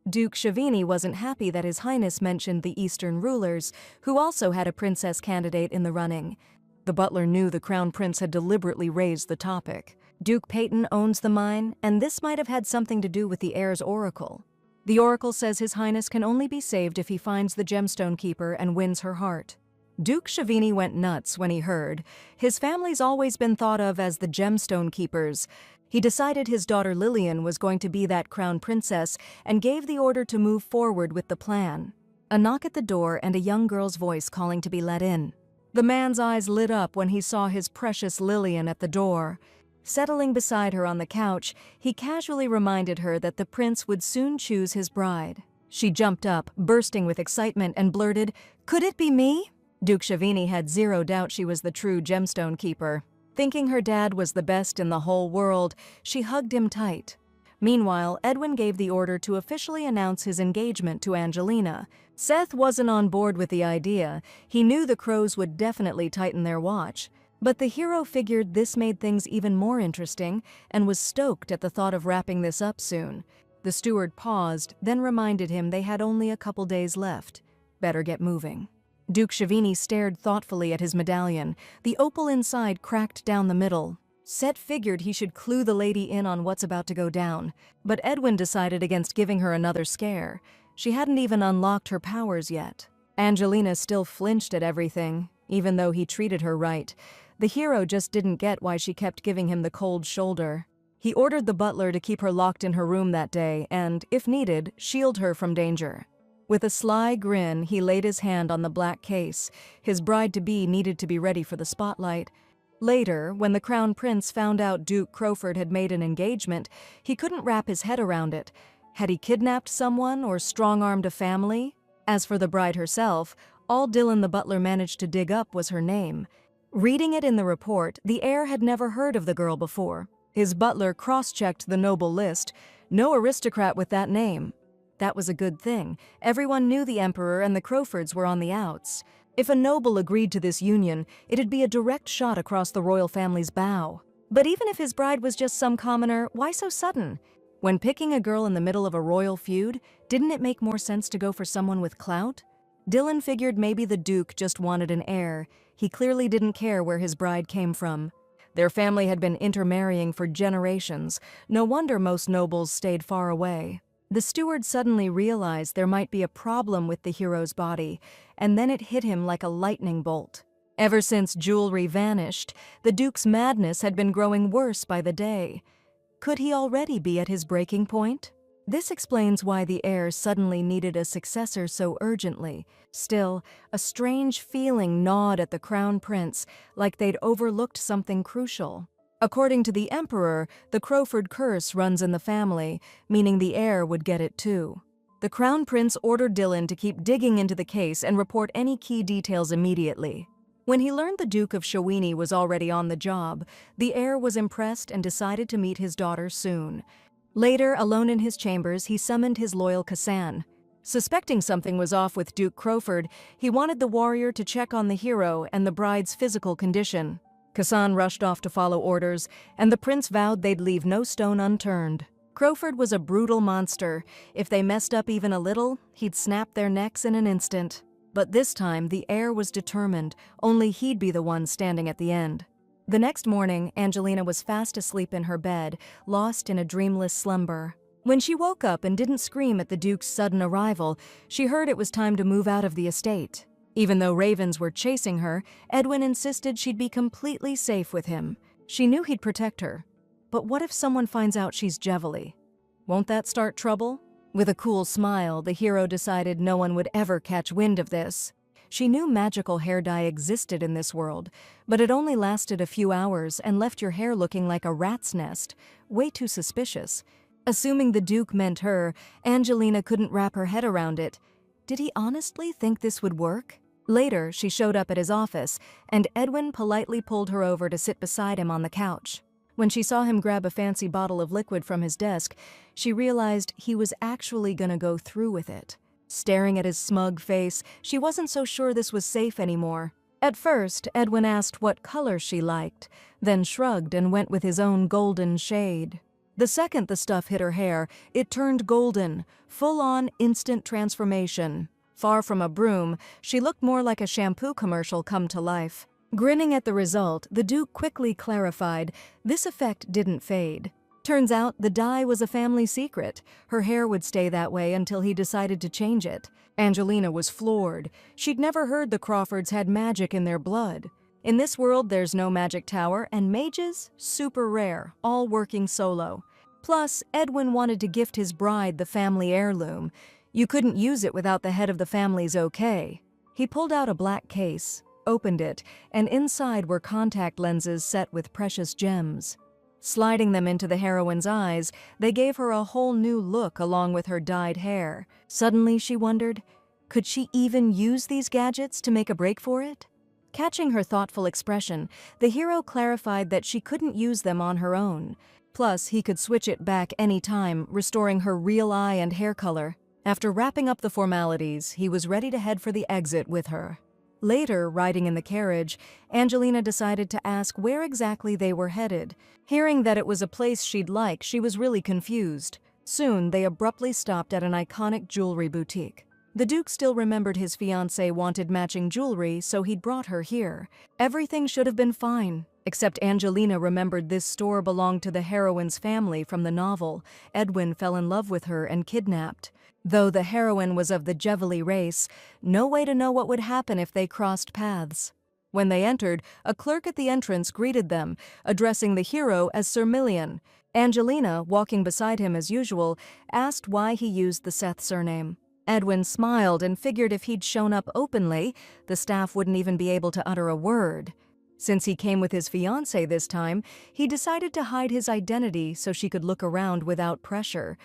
Duke Shavini wasn't happy that His Highness mentioned the Eastern rulers, who also had a princess candidate in the running. The butler knew the Crown Prince had deliberately raised the topic. Duke Peyton owns the mine, and this might have had something to do with the heir's oracle. The oracle says His Highness can only be saved if he finds the gemstone keeper and wins her heart. Duke Shavini went nuts when he heard. His family's always been thought of as the gemstone keepers. He decided his daughter Lillian was going to be that crown princess and gave the order to move forward with the plan. A knock at the door and a young girl's voice calling to be let in. The man's eyes lit up when he saw his precious Lillian at the door. Settling beside her on the couch, he casually reminded her that the prince would soon choose his bride. She jumped up, bursting with excitement, and blurted, "Could it be me?" Duke Shavini had zero doubt she was the true gemstone keeper. Thinking her dad was the best in the whole world, she hugged him tight. Meanwhile, Edwin gave the order to officially announce his engagement to Angelina. Seth wasn't on board with the idea. He knew the crows would definitely tighten their watch. But the hero figured this made things even more interesting and was stoked at the thought of wrapping this up soon. The steward paused, then reminded him they had only a couple days left. Better get moving. Duke Shavini stared thoughtfully at his medallion. The opal inside cracked down the middle. Seth figured he should clue the lady in on what's about to go down, but Edwin decided against giving her another scare. She hadn't even unlocked her powers yet. Angelina still flinched at everything, even though he treated her right. The hero just didn't get why she kept giving him the cold shoulder. He ordered the butler to keep her locked in her room that day and, if needed, shield her from danger. With a sly grin, he laid his hand on the black case. His bride-to-be needed to be ready for the spotlight. Later, when the crown prince found out Duke Crowford had made an engagement, he couldn't wrap his head around it. Had he kidnapped someone or strong-armed a family? As for the bride herself, all Dylan the butler managed to dig up was her name. Reading it in the report, the heir had never heard of the girl before. His butler cross-checked the noble list. No aristocrat with that name. That was a good thing. Everyone knew the emperor and the Crowfords were on the outs. If a noble agreed to this union, it'd be a direct shot across the royal family's bow. But even if his bride was just some commoner, why so sudden? When picking a girl in the middle of a royal feud, didn't it make more sense to go for someone with clout? Dylan figured maybe the Duke just wanted an heir. He clearly didn't care where his bride came from. Their family had been intermarrying for generations. No wonder most nobles stayed far away. The steward suddenly realized there might be a problem with the hero's body, and then it hit him like a lightning bolt. Ever since jewelry vanished, the Duke's madness had been growing worse by the day. Could he already be at his breaking point? This explains why the heir suddenly needed a successor so urgently. Still, a strange feeling gnawed at the crown prince, like they'd overlooked something crucial. According to the emperor, the Crowford curse runs in the family, meaning the heir would get it too. The crown prince ordered Dylan to keep digging into the case and report any key details immediately. When he learned the Duke of Shawini was already on the job, the heir was impressed and decided to meet his daughter soon. Later, alone in his chambers, he summoned his loyal Kasan. Suspecting something was off with Duke Crowford, he wanted the warrior to check on the hero and the bride's physical condition. Kasan rushed off to follow orders, and the prince vowed they'd leave no stone unturned. Crowford was a brutal monster. If they messed up even a little, he'd snap their necks in an instant. But this time, the heir was determined. Only he'd be the one standing at the end. The next morning, Angelina was fast asleep in her bed, lost in a dreamless slumber. When she woke up and didn't scream at the Duke's sudden arrival, she heard it was time to move out of the estate. Even though ravens were chasing her, Edwin insisted she'd be completely safe with him. She knew he'd protect her. But what if someone finds out she's Jevely? Won't that start trouble? With a cool smile, the hero decided no one would ever catch wind of this. She knew magical hair dye existed in this world, but it only lasted a few hours and left your hair looking like a rat's nest. Way too suspicious. Assuming the Duke meant her, Angelina couldn't wrap her head around it. Did he honestly think this would work? Later, she showed up at his office, and Edwin politely pulled her over to sit beside him on the couch. When she saw him grab a fancy bottle of liquid from his desk, she realized he was actually gonna go through with it. Staring at his smug face, she wasn't so sure this was safe anymore. At first, Edwin asked what color she liked, then shrugged and went with his own golden shade. The second the stuff hit her hair, it turned golden, full-on instant transformation. Far from a broom, she looked more like a shampoo commercial come to life. Grinning at the result, the Duke quickly clarified this effect didn't fade. Turns out the dye was a family secret. Her hair would stay that way until he decided to change it. Angelina was floored. She'd never heard the Crawfords had magic in their blood. In this world, there's no magic tower, and mages? Super rare, all working solo. Plus, Edwin wanted to gift his bride the family heirloom. You couldn't use it without the head of the family's okay. He pulled out a black case, opened it, and inside were contact lenses set with precious gems. Sliding them into the heroine's eyes, they gave her a whole new look along with her dyed hair. Suddenly, she wondered, could she even use these gadgets to make a break for it? Catching her thoughtful expression, the hero clarified that she couldn't use them on her own. Plus, he could switch it back any time, restoring her real eye and hair color. After wrapping up the formalities, he was ready to head for the exit with her. Later, riding in the carriage, Angelina decided to ask where exactly they were headed. Hearing that it was a place she'd like, she was really confused. Soon, they abruptly stopped at an iconic jewelry boutique. The Duke still remembered his fiancée wanted matching jewelry, so he'd brought her here. Everything should have been fine, except Angelina remembered this store belonged to the heroine's family from the novel. Edwin fell in love with her and kidnapped. Though the heroine was of the Jevely race, no way to know what would happen if they crossed paths. When they entered, a clerk at the entrance greeted them, addressing the hero as Sir Million. Angelina, walking beside him as usual, asked why he used the Seth surname. Edwin smiled and figured if he'd shown up openly, the staff wouldn't even be able to utter a word. Since he came with his fiancée this time, he decided to hide his identity so she could look around without pressure.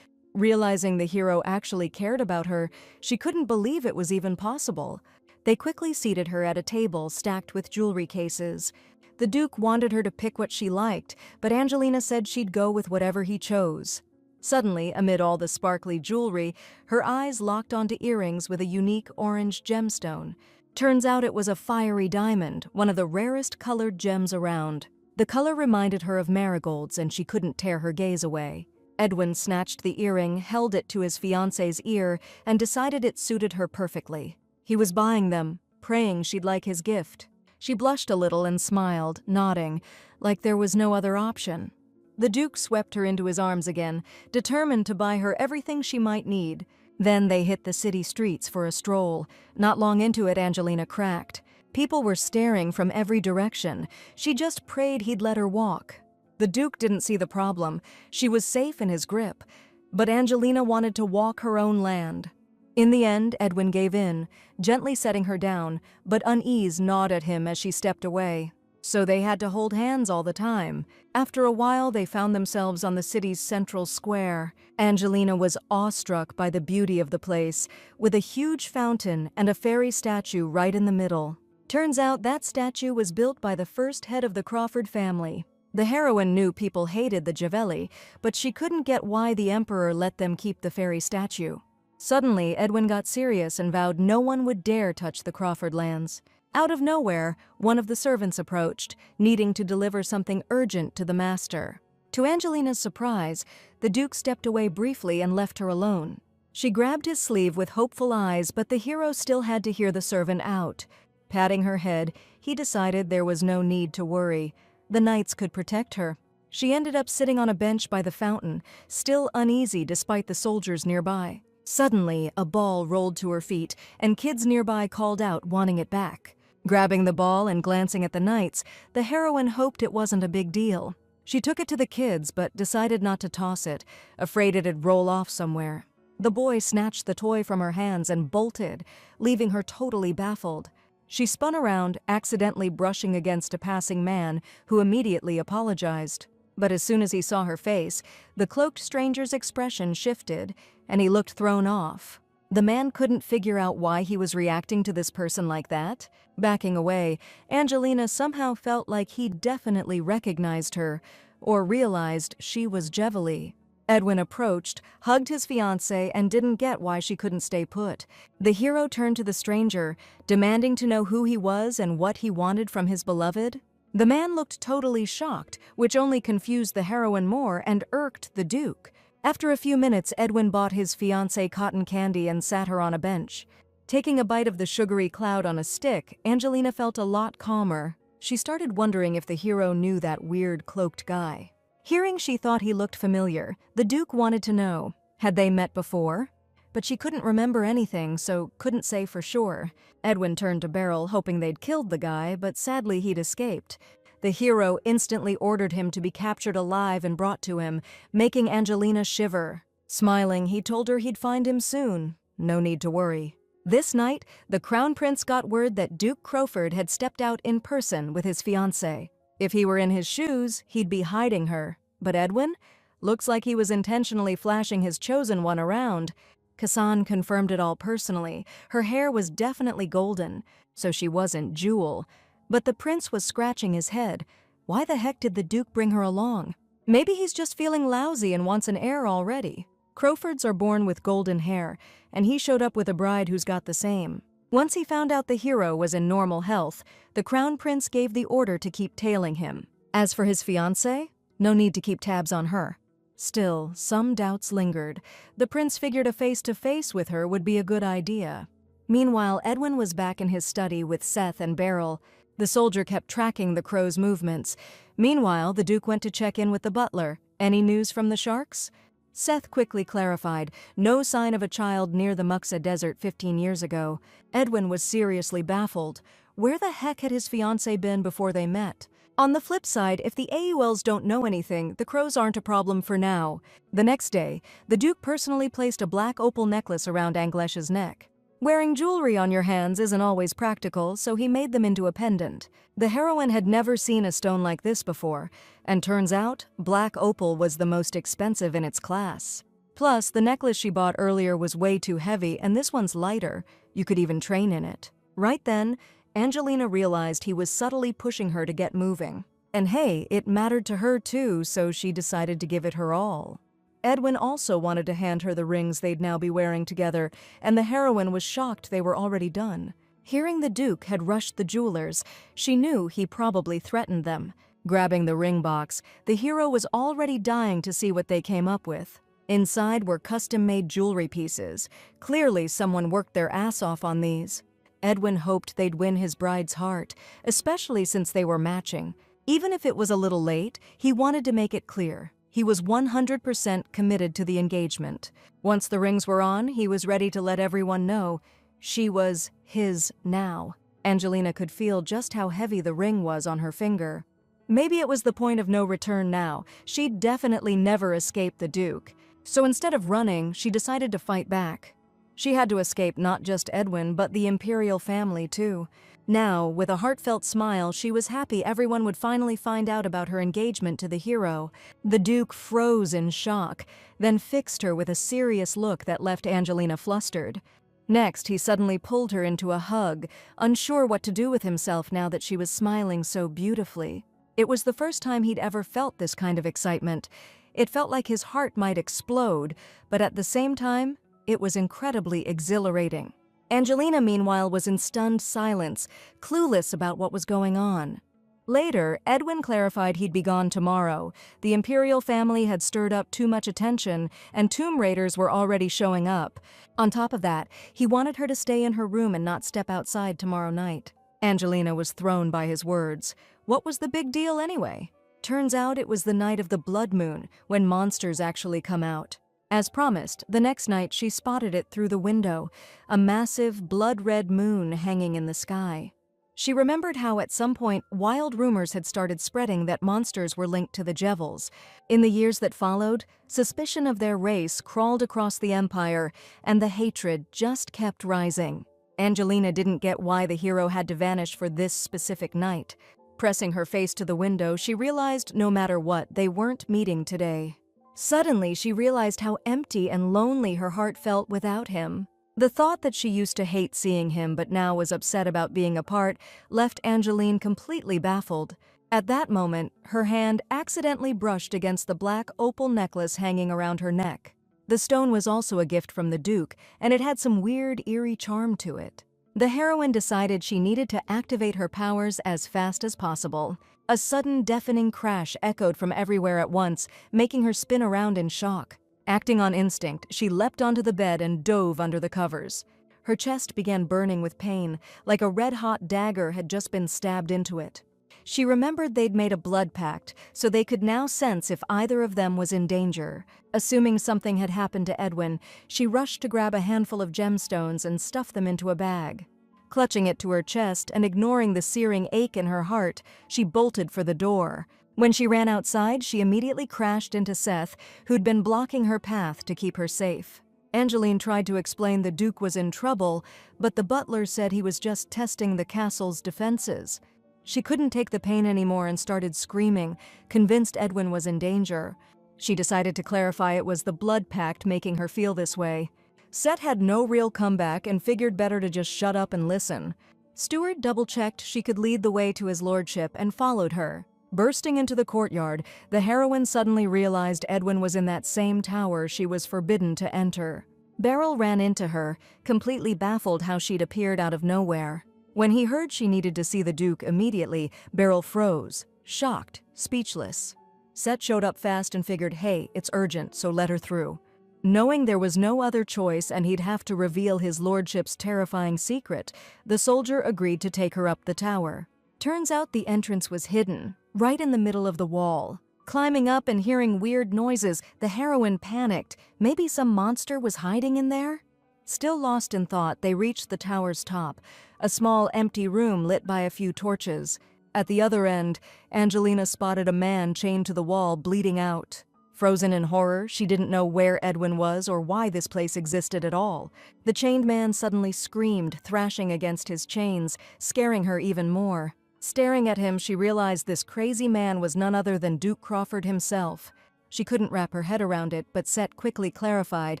Realizing the hero actually cared about her, she couldn't believe it was even possible. They quickly seated her at a table stacked with jewelry cases. The Duke wanted her to pick what she liked, but Angelina said she'd go with whatever he chose. Suddenly, amid all the sparkly jewelry, her eyes locked onto earrings with a unique orange gemstone. Turns out it was a fiery diamond, one of the rarest colored gems around. The color reminded her of marigolds, and she couldn't tear her gaze away. Edwin snatched the earring, held it to his fiancée's ear, and decided it suited her perfectly. He was buying them, praying she'd like his gift. She blushed a little and smiled, nodding, like there was no other option. The Duke swept her into his arms again, determined to buy her everything she might need. Then they hit the city streets for a stroll. Not long into it, Angelina cracked. People were staring from every direction. She just prayed he'd let her walk. The Duke didn't see the problem. She was safe in his grip. But Angelina wanted to walk her own land. In the end, Edwin gave in, gently setting her down, but unease gnawed at him as she stepped away. So they had to hold hands all the time. After a while, they found themselves on the city's central square. Angelina was awestruck by the beauty of the place, with a huge fountain and a fairy statue right in the middle. Turns out that statue was built by the first head of the Crawford family. The heroine knew people hated the Jevely, but she couldn't get why the Emperor let them keep the fairy statue. Suddenly, Edwin got serious and vowed no one would dare touch the Crawford lands. Out of nowhere, one of the servants approached, needing to deliver something urgent to the master. To Angelina's surprise, the Duke stepped away briefly and left her alone. She grabbed his sleeve with hopeful eyes, but the hero still had to hear the servant out. Patting her head, he decided there was no need to worry. The knights could protect her. She ended up sitting on a bench by the fountain, still uneasy despite the soldiers nearby. Suddenly, a ball rolled to her feet, and kids nearby called out, wanting it back. Grabbing the ball and glancing at the knights, the heroine hoped it wasn't a big deal. She took it to the kids, but decided not to toss it, afraid it'd roll off somewhere. The boy snatched the toy from her hands and bolted, leaving her totally baffled. She spun around, accidentally brushing against a passing man, who immediately apologized. But as soon as he saw her face, the cloaked stranger's expression shifted, and he looked thrown off. The man couldn't figure out why he was reacting to this person like that. Backing away, Angelina somehow felt like he definitely recognized her, or realized she was Jevely. Edwin approached, hugged his fiancée, and didn't get why she couldn't stay put. The hero turned to the stranger, demanding to know who he was and what he wanted from his beloved. The man looked totally shocked, which only confused the heroine more and irked the Duke. After a few minutes, Edwin bought his fiancée cotton candy and sat her on a bench. Taking a bite of the sugary cloud on a stick, Angelina felt a lot calmer. She started wondering if the hero knew that weird cloaked guy. Hearing she thought he looked familiar, the Duke wanted to know, had they met before? But she couldn't remember anything, so couldn't say for sure. Edwin turned to Beryl, hoping they'd killed the guy, but sadly he'd escaped. The hero instantly ordered him to be captured alive and brought to him, making Angelina shiver. Smiling, he told her he'd find him soon. No need to worry. This night, the Crown Prince got word that Duke Crawford had stepped out in person with his fiancée. If he were in his shoes, he'd be hiding her. But Edwin? Looks like he was intentionally flashing his chosen one around. Kassan confirmed it all personally. Her hair was definitely golden, so she wasn't Jewel. But the prince was scratching his head. Why the heck did the Duke bring her along? Maybe he's just feeling lousy and wants an heir already. Crowfords are born with golden hair, and he showed up with a bride who's got the same. Once he found out the hero was in normal health, the crown prince gave the order to keep tailing him. As for his fiancée, no need to keep tabs on her. Still, some doubts lingered. The prince figured a face-to-face with her would be a good idea. Meanwhile, Edwin was back in his study with Seth and Beryl. The soldier kept tracking the crow's movements. Meanwhile, the Duke went to check in with the butler. Any news from the sharks? Seth quickly clarified, no sign of a child near the Muxa Desert 15 years ago. Edwin was seriously baffled. Where the heck had his fiancée been before they met? On the flip side, if the AULs don't know anything, the crows aren't a problem for now. The next day, the Duke personally placed a black opal necklace around Anglesh's neck. Wearing jewelry on your hands isn't always practical, so he made them into a pendant. The heroine had never seen a stone like this before, and turns out, black opal was the most expensive in its class. Plus, the necklace she bought earlier was way too heavy, and this one's lighter. You could even train in it. Right then, Angelina realized he was subtly pushing her to get moving. And hey, it mattered to her too, so she decided to give it her all. Edwin also wanted to hand her the rings they'd now be wearing together, and the heroine was shocked they were already done. Hearing the Duke had rushed the jewelers, she knew he probably threatened them. Grabbing the ring box, the hero was already dying to see what they came up with. Inside were custom-made jewelry pieces. Clearly someone worked their ass off on these. Edwin hoped they'd win his bride's heart, especially since they were matching. Even if it was a little late, he wanted to make it clear. He was 100% committed to the engagement. Once the rings were on, he was ready to let everyone know she was his now. Angelina could feel just how heavy the ring was on her finger. Maybe it was the point of no return now. She'd definitely never escape the Duke. So instead of running, she decided to fight back. She had to escape not just Edwin, but the Imperial family too. Now, with a heartfelt smile, she was happy everyone would finally find out about her engagement to the hero. The Duke froze in shock, then fixed her with a serious look that left Angelina flustered. Next, he suddenly pulled her into a hug, unsure what to do with himself now that she was smiling so beautifully. It was the first time he'd ever felt this kind of excitement. It felt like his heart might explode, but at the same time, it was incredibly exhilarating. Angelina, meanwhile, was in stunned silence, clueless about what was going on. Later, Edwin clarified he'd be gone tomorrow. The Imperial family had stirred up too much attention, and tomb raiders were already showing up. On top of that, he wanted her to stay in her room and not step outside tomorrow night. Angelina was thrown by his words. What was the big deal anyway? Turns out it was the night of the blood moon, when monsters actually come out. As promised, the next night she spotted it through the window, a massive blood-red moon hanging in the sky. She remembered how at some point wild rumors had started spreading that monsters were linked to the Jevils. In the years that followed, suspicion of their race crawled across the Empire, and the hatred just kept rising. Angelina didn't get why the hero had to vanish for this specific night. Pressing her face to the window, she realized no matter what, they weren't meeting today. Suddenly, she realized how empty and lonely her heart felt without him. The thought that she used to hate seeing him but now was upset about being apart left Angeline completely baffled. At that moment, her hand accidentally brushed against the black opal necklace hanging around her neck. The stone was also a gift from the Duke, and it had some weird, eerie charm to it. The heroine decided she needed to activate her powers as fast as possible. A sudden, deafening crash echoed from everywhere at once, making her spin around in shock. Acting on instinct, she leapt onto the bed and dove under the covers. Her chest began burning with pain, like a red-hot dagger had just been stabbed into it. She remembered they'd made a blood pact, so they could now sense if either of them was in danger. Assuming something had happened to Edwin, she rushed to grab a handful of gemstones and stuff them into a bag. Clutching it to her chest and ignoring the searing ache in her heart, she bolted for the door. When she ran outside, she immediately crashed into Seth, who'd been blocking her path to keep her safe. Angeline tried to explain the Duke was in trouble, but the butler said he was just testing the castle's defenses. She couldn't take the pain anymore and started screaming, convinced Edwin was in danger. She decided to clarify it was the blood pact making her feel this way. Set had no real comeback and figured better to just shut up and listen. Stuart double-checked she could lead the way to his lordship and followed her. Bursting into the courtyard, the heroine suddenly realized Edwin was in that same tower she was forbidden to enter. Beryl ran into her, completely baffled how she'd appeared out of nowhere. When he heard she needed to see the Duke immediately, Beryl froze, shocked, speechless. Set showed up fast and figured, hey, it's urgent, so let her through. Knowing there was no other choice and he'd have to reveal his lordship's terrifying secret, the soldier agreed to take her up the tower. Turns out the entrance was hidden, right in the middle of the wall. Climbing up and hearing weird noises, the heroine panicked. Maybe some monster was hiding in there? Still lost in thought, they reached the tower's top, a small empty room lit by a few torches. At the other end, Angelina spotted a man chained to the wall, bleeding out. Frozen in horror, she didn't know where Edwin was or why this place existed at all. The chained man suddenly screamed, thrashing against his chains, scaring her even more. Staring at him, she realized this crazy man was none other than Duke Crawford himself. She couldn't wrap her head around it, but Set quickly clarified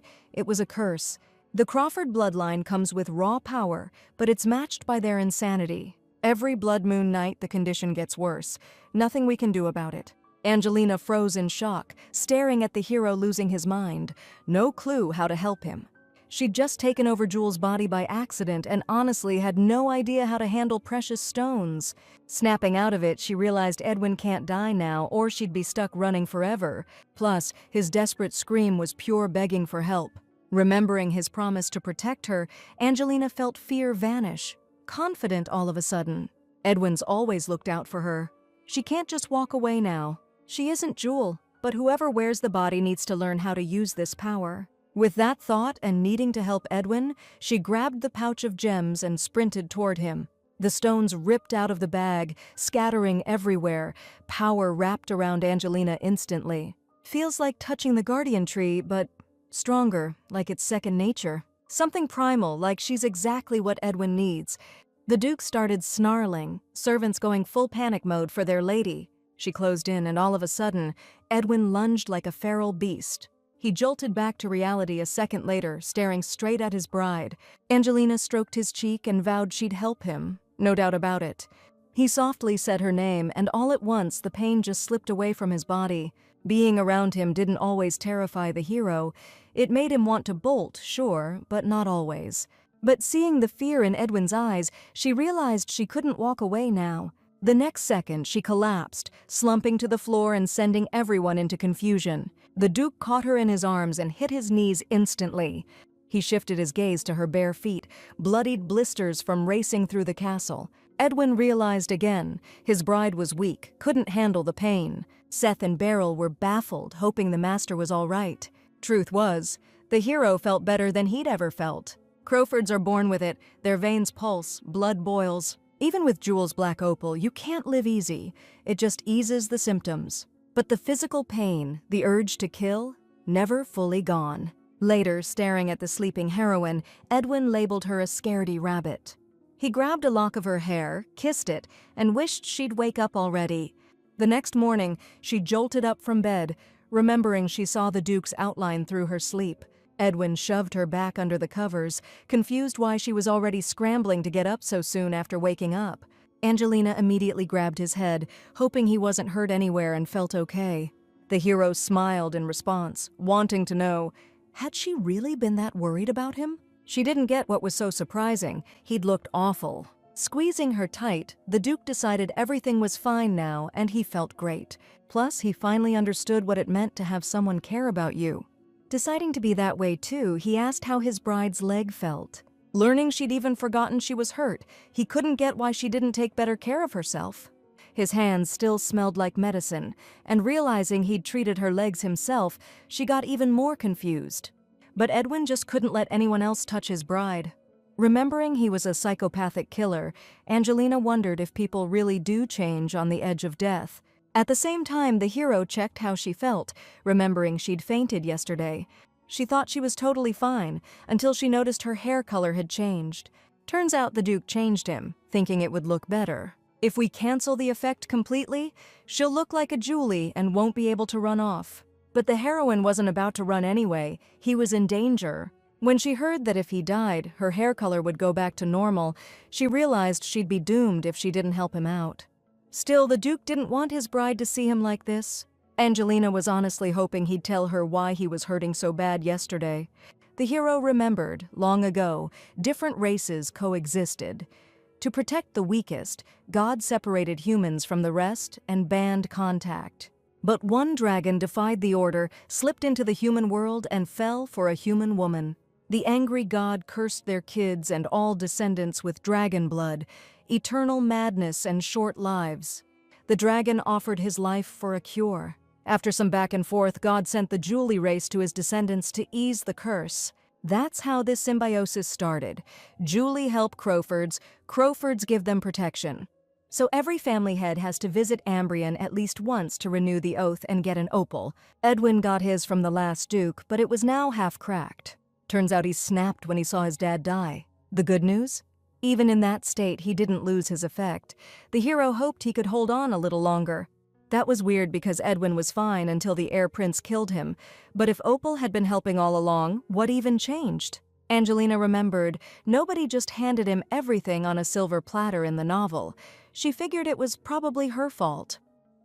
it was a curse. The Crawford bloodline comes with raw power, but it's matched by their insanity. Every blood moon night, the condition gets worse. Nothing we can do about it. Angelina froze in shock, staring at the hero losing his mind. No clue how to help him. She'd just taken over Jewel's body by accident and honestly had no idea how to handle precious stones. Snapping out of it, she realized Edwin can't die now or she'd be stuck running forever. Plus, his desperate scream was pure begging for help. Remembering his promise to protect her, Angelina felt fear vanish. Confident all of a sudden. Edwin's always looked out for her. She can't just walk away now. She isn't Jewel, but whoever wears the body needs to learn how to use this power. With that thought and needing to help Edwin, she grabbed the pouch of gems and sprinted toward him. The stones ripped out of the bag, scattering everywhere. Power wrapped around Angelina instantly. Feels like touching the guardian tree, but stronger, like it's second nature. Something primal, like she's exactly what Edwin needs. The Duke started snarling, servants going full panic mode for their lady. She closed in and all of a sudden, Edwin lunged like a feral beast. He jolted back to reality a second later, staring straight at his bride. Angelina stroked his cheek and vowed she'd help him, no doubt about it. He softly said her name, and all at once the pain just slipped away from his body. Being around him didn't always terrify the hero. It made him want to bolt, sure, but not always. But seeing the fear in Edwin's eyes, she realized she couldn't walk away now. The next second, she collapsed, slumping to the floor and sending everyone into confusion. The Duke caught her in his arms and hit his knees instantly. He shifted his gaze to her bare feet, bloodied blisters from racing through the castle. Edwin realized again, his bride was weak, couldn't handle the pain. Seth and Beryl were baffled, hoping the master was all right. Truth was, the hero felt better than he'd ever felt. Crawfords are born with it, their veins pulse, blood boils. Even with Jewel's black opal, you can't live easy. It just eases the symptoms. But the physical pain, the urge to kill, never fully gone. Later, staring at the sleeping heroine, Edwin labeled her a scaredy rabbit. He grabbed a lock of her hair, kissed it, and wished she'd wake up already. The next morning, she jolted up from bed, remembering she saw the Duke's outline through her sleep. Edwin shoved her back under the covers, confused why she was already scrambling to get up so soon after waking up. Angelina immediately grabbed his head, hoping he wasn't hurt anywhere and felt okay. The hero smiled in response, wanting to know, had she really been that worried about him? She didn't get what was so surprising. He'd looked awful. Squeezing her tight, the Duke decided everything was fine now and he felt great. Plus, he finally understood what it meant to have someone care about you. Deciding to be that way too, he asked how his bride's leg felt. Learning she'd even forgotten she was hurt, he couldn't get why she didn't take better care of herself. His hands still smelled like medicine, and realizing he'd treated her legs himself, she got even more confused. But Edwin just couldn't let anyone else touch his bride. Remembering he was a psychopathic killer, Angelina wondered if people really do change on the edge of death. At the same time, the hero checked how she felt, remembering she'd fainted yesterday. She thought she was totally fine, until she noticed her hair color had changed. Turns out the Duke changed him, thinking it would look better. If we cancel the effect completely, she'll look like a Julie and won't be able to run off. But the heroine wasn't about to run anyway. He was in danger. When she heard that if he died, her hair color would go back to normal, she realized she'd be doomed if she didn't help him out. Still, the Duke didn't want his bride to see him like this. Angelina was honestly hoping he'd tell her why he was hurting so bad yesterday. The hero remembered, long ago, different races coexisted. To protect the weakest, God separated humans from the rest and banned contact. But one dragon defied the order, slipped into the human world, and fell for a human woman. The angry god cursed their kids and all descendants with dragon blood, eternal madness and short lives. The dragon offered his life for a cure. After some back and forth, God sent the Julie race to his descendants to ease the curse. That's how this symbiosis started. Julie help Crowfords, Crowfords give them protection. So every family head has to visit Ambrian at least once to renew the oath and get an opal. Edwin got his from the last Duke, but it was now half cracked. Turns out he snapped when he saw his dad die. The good news? Even in that state, he didn't lose his effect. The hero hoped he could hold on a little longer. That was weird because Edwin was fine until the heir prince killed him. But if Opal had been helping all along, what even changed? Angelina remembered, nobody just handed him everything on a silver platter in the novel. She figured it was probably her fault.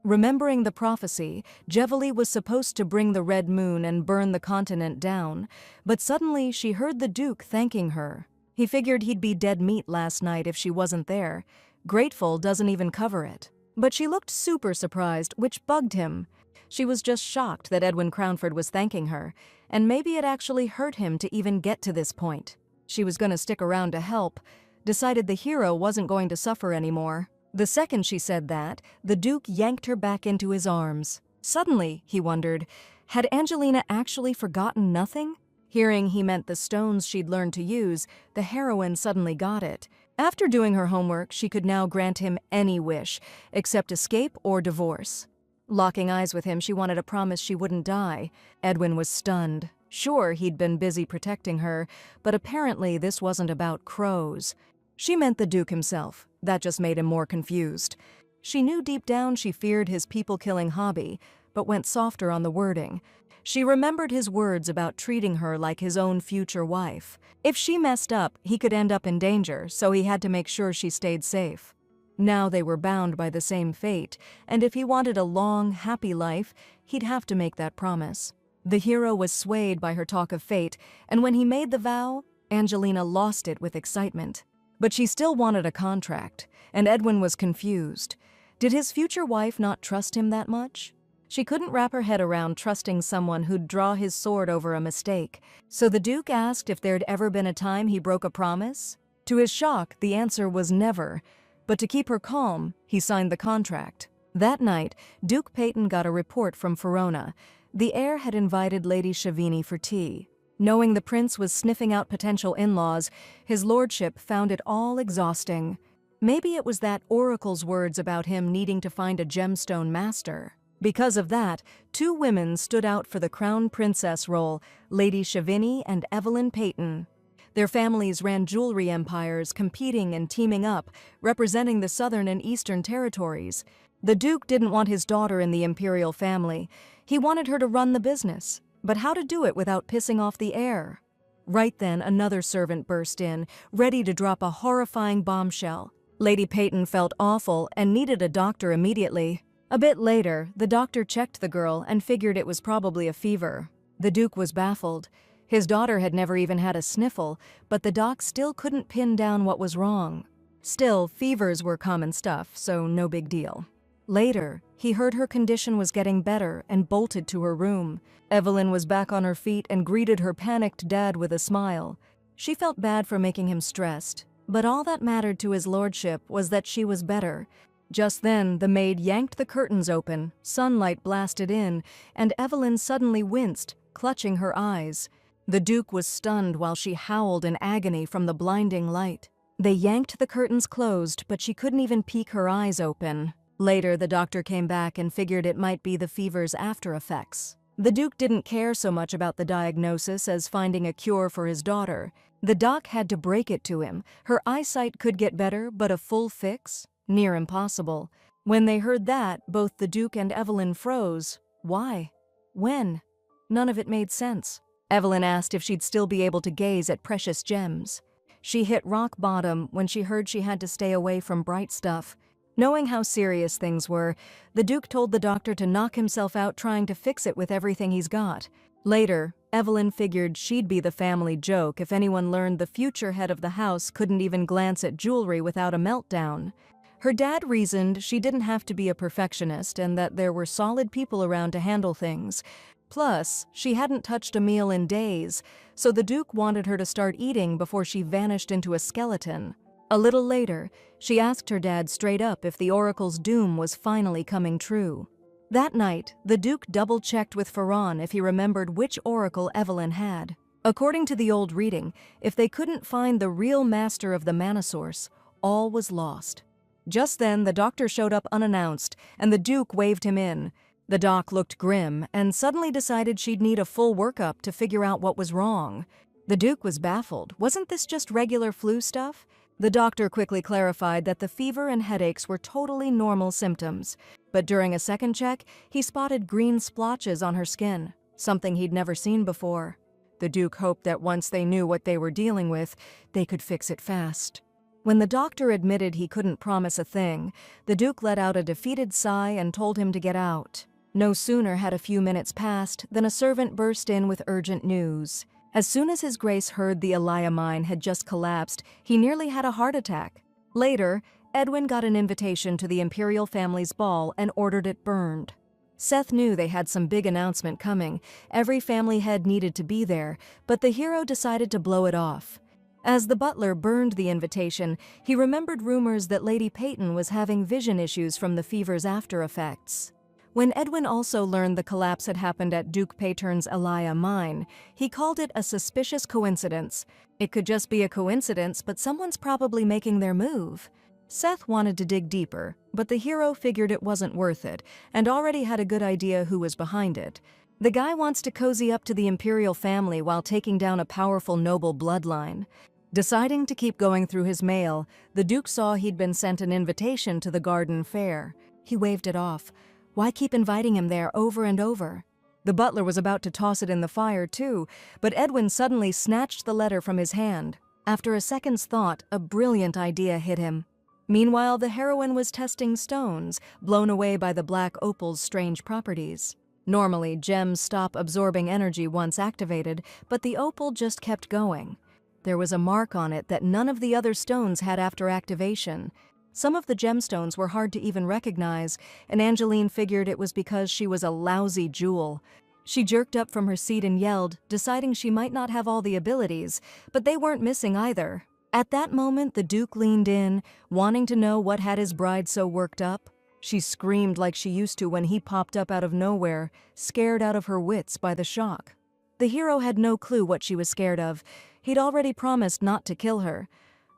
Remembering the prophecy, Jevally was supposed to bring the red moon and burn the continent down, but suddenly she heard the Duke thanking her. He figured he'd be dead meat last night if she wasn't there. Grateful doesn't even cover it. But she looked super surprised, which bugged him. She was just shocked that Edwin Crownford was thanking her, and maybe it actually hurt him to even get to this point. She was going to stick around to help, decided the hero wasn't going to suffer anymore. The second she said that, the Duke yanked her back into his arms. Suddenly, he wondered, had Angelina actually forgotten nothing? Hearing he meant the stones she'd learned to use, the heroine suddenly got it. After doing her homework, she could now grant him any wish, except escape or divorce. Locking eyes with him, she wanted a promise she wouldn't die. Edwin was stunned. Sure, he'd been busy protecting her, but apparently this wasn't about crows. She meant the Duke himself. That just made him more confused. She knew deep down she feared his people-killing hobby, but went softer on the wording. She remembered his words about treating her like his own future wife. If she messed up, he could end up in danger, so he had to make sure she stayed safe. Now they were bound by the same fate, and if he wanted a long, happy life, he'd have to make that promise. The hero was swayed by her talk of fate, and when he made the vow, Angelina lost it with excitement. But she still wanted a contract, and Edwin was confused. Did his future wife not trust him that much? She couldn't wrap her head around trusting someone who'd draw his sword over a mistake, so the Duke asked if there'd ever been a time he broke a promise. To his shock, the answer was never, but to keep her calm, he signed the contract. That night, Duke Peyton got a report from Verona. The heir had invited Lady Chavini for tea. Knowing the prince was sniffing out potential in-laws, his lordship found it all exhausting. Maybe it was that oracle's words about him needing to find a gemstone master. Because of that, two women stood out for the crown princess role, Lady Chavini and Evelyn Peyton. Their families ran jewelry empires, competing and teaming up, representing the southern and eastern territories. The Duke didn't want his daughter in the Imperial family. He wanted her to run the business. But how to do it without pissing off the heir? Right then, another servant burst in, ready to drop a horrifying bombshell. Lady Peyton felt awful and needed a doctor immediately. A bit later, the doctor checked the girl and figured it was probably a fever. The Duke was baffled. His daughter had never even had a sniffle, but the doc still couldn't pin down what was wrong. Still, fevers were common stuff, so no big deal. Later, he heard her condition was getting better and bolted to her room. Evelyn was back on her feet and greeted her panicked dad with a smile. She felt bad for making him stressed, but all that mattered to his lordship was that she was better. Just then, the maid yanked the curtains open, sunlight blasted in, and Evelyn suddenly winced, clutching her eyes. The Duke was stunned while she howled in agony from the blinding light. They yanked the curtains closed, but she couldn't even peek her eyes open. Later, the doctor came back and figured it might be the fever's after effects. The Duke didn't care so much about the diagnosis as finding a cure for his daughter. The doc had to break it to him. Her eyesight could get better, but a full fix? Near impossible. When they heard that, both the Duke and Evelyn froze. Why? When? None of it made sense. Evelyn asked if she'd still be able to gaze at precious gems. She hit rock bottom when she heard she had to stay away from bright stuff. Knowing how serious things were, the Duke told the doctor to knock himself out trying to fix it with everything he's got. Later, Evelyn figured she'd be the family joke if anyone learned the future head of the house couldn't even glance at jewelry without a meltdown. Her dad reasoned she didn't have to be a perfectionist and that there were solid people around to handle things. Plus, she hadn't touched a meal in days, so the Duke wanted her to start eating before she vanished into a skeleton. A little later, she asked her dad straight up if the Oracle's doom was finally coming true. That night, the Duke double-checked with Ferran if he remembered which oracle Evelyn had. According to the old reading, if they couldn't find the real master of the mana source, all was lost. Just then, the doctor showed up unannounced, and the Duke waved him in. The doc looked grim and suddenly decided she'd need a full workup to figure out what was wrong. The Duke was baffled. Wasn't this just regular flu stuff? The doctor quickly clarified that the fever and headaches were totally normal symptoms. But during a second check, he spotted green splotches on her skin, something he'd never seen before. The Duke hoped that once they knew what they were dealing with, they could fix it fast. When the doctor admitted he couldn't promise a thing, the Duke let out a defeated sigh and told him to get out. No sooner had a few minutes passed than a servant burst in with urgent news. As soon as His Grace heard the Elia mine had just collapsed, he nearly had a heart attack. Later, Edwin got an invitation to the Imperial family's ball and ordered it burned. Seth knew they had some big announcement coming. Every family head needed to be there, but the hero decided to blow it off. As the butler burned the invitation, he remembered rumors that Lady Peyton was having vision issues from the fever's after effects. When Edwin also learned the collapse had happened at Duke Patern's Elia mine, he called it a suspicious coincidence. It could just be a coincidence, but someone's probably making their move. Seth wanted to dig deeper, but the hero figured it wasn't worth it, and already had a good idea who was behind it. The guy wants to cozy up to the Imperial family while taking down a powerful noble bloodline. Deciding to keep going through his mail, the Duke saw he'd been sent an invitation to the garden fair. He waved it off. Why keep inviting him there over and over? The butler was about to toss it in the fire too, but Edwin suddenly snatched the letter from his hand. After a second's thought, a brilliant idea hit him. Meanwhile, the heroine was testing stones, blown away by the black opal's strange properties. Normally, gems stop absorbing energy once activated, but the opal just kept going. There was a mark on it that none of the other stones had after activation. Some of the gemstones were hard to even recognize, and Angeline figured it was because she was a lousy jewel. She jerked up from her seat and yelled, deciding she might not have all the abilities, but they weren't missing either. At that moment, the Duke leaned in, wanting to know what had his bride so worked up. She screamed like she used to when he popped up out of nowhere, scared out of her wits by the shock. The hero had no clue what she was scared of. He'd already promised not to kill her.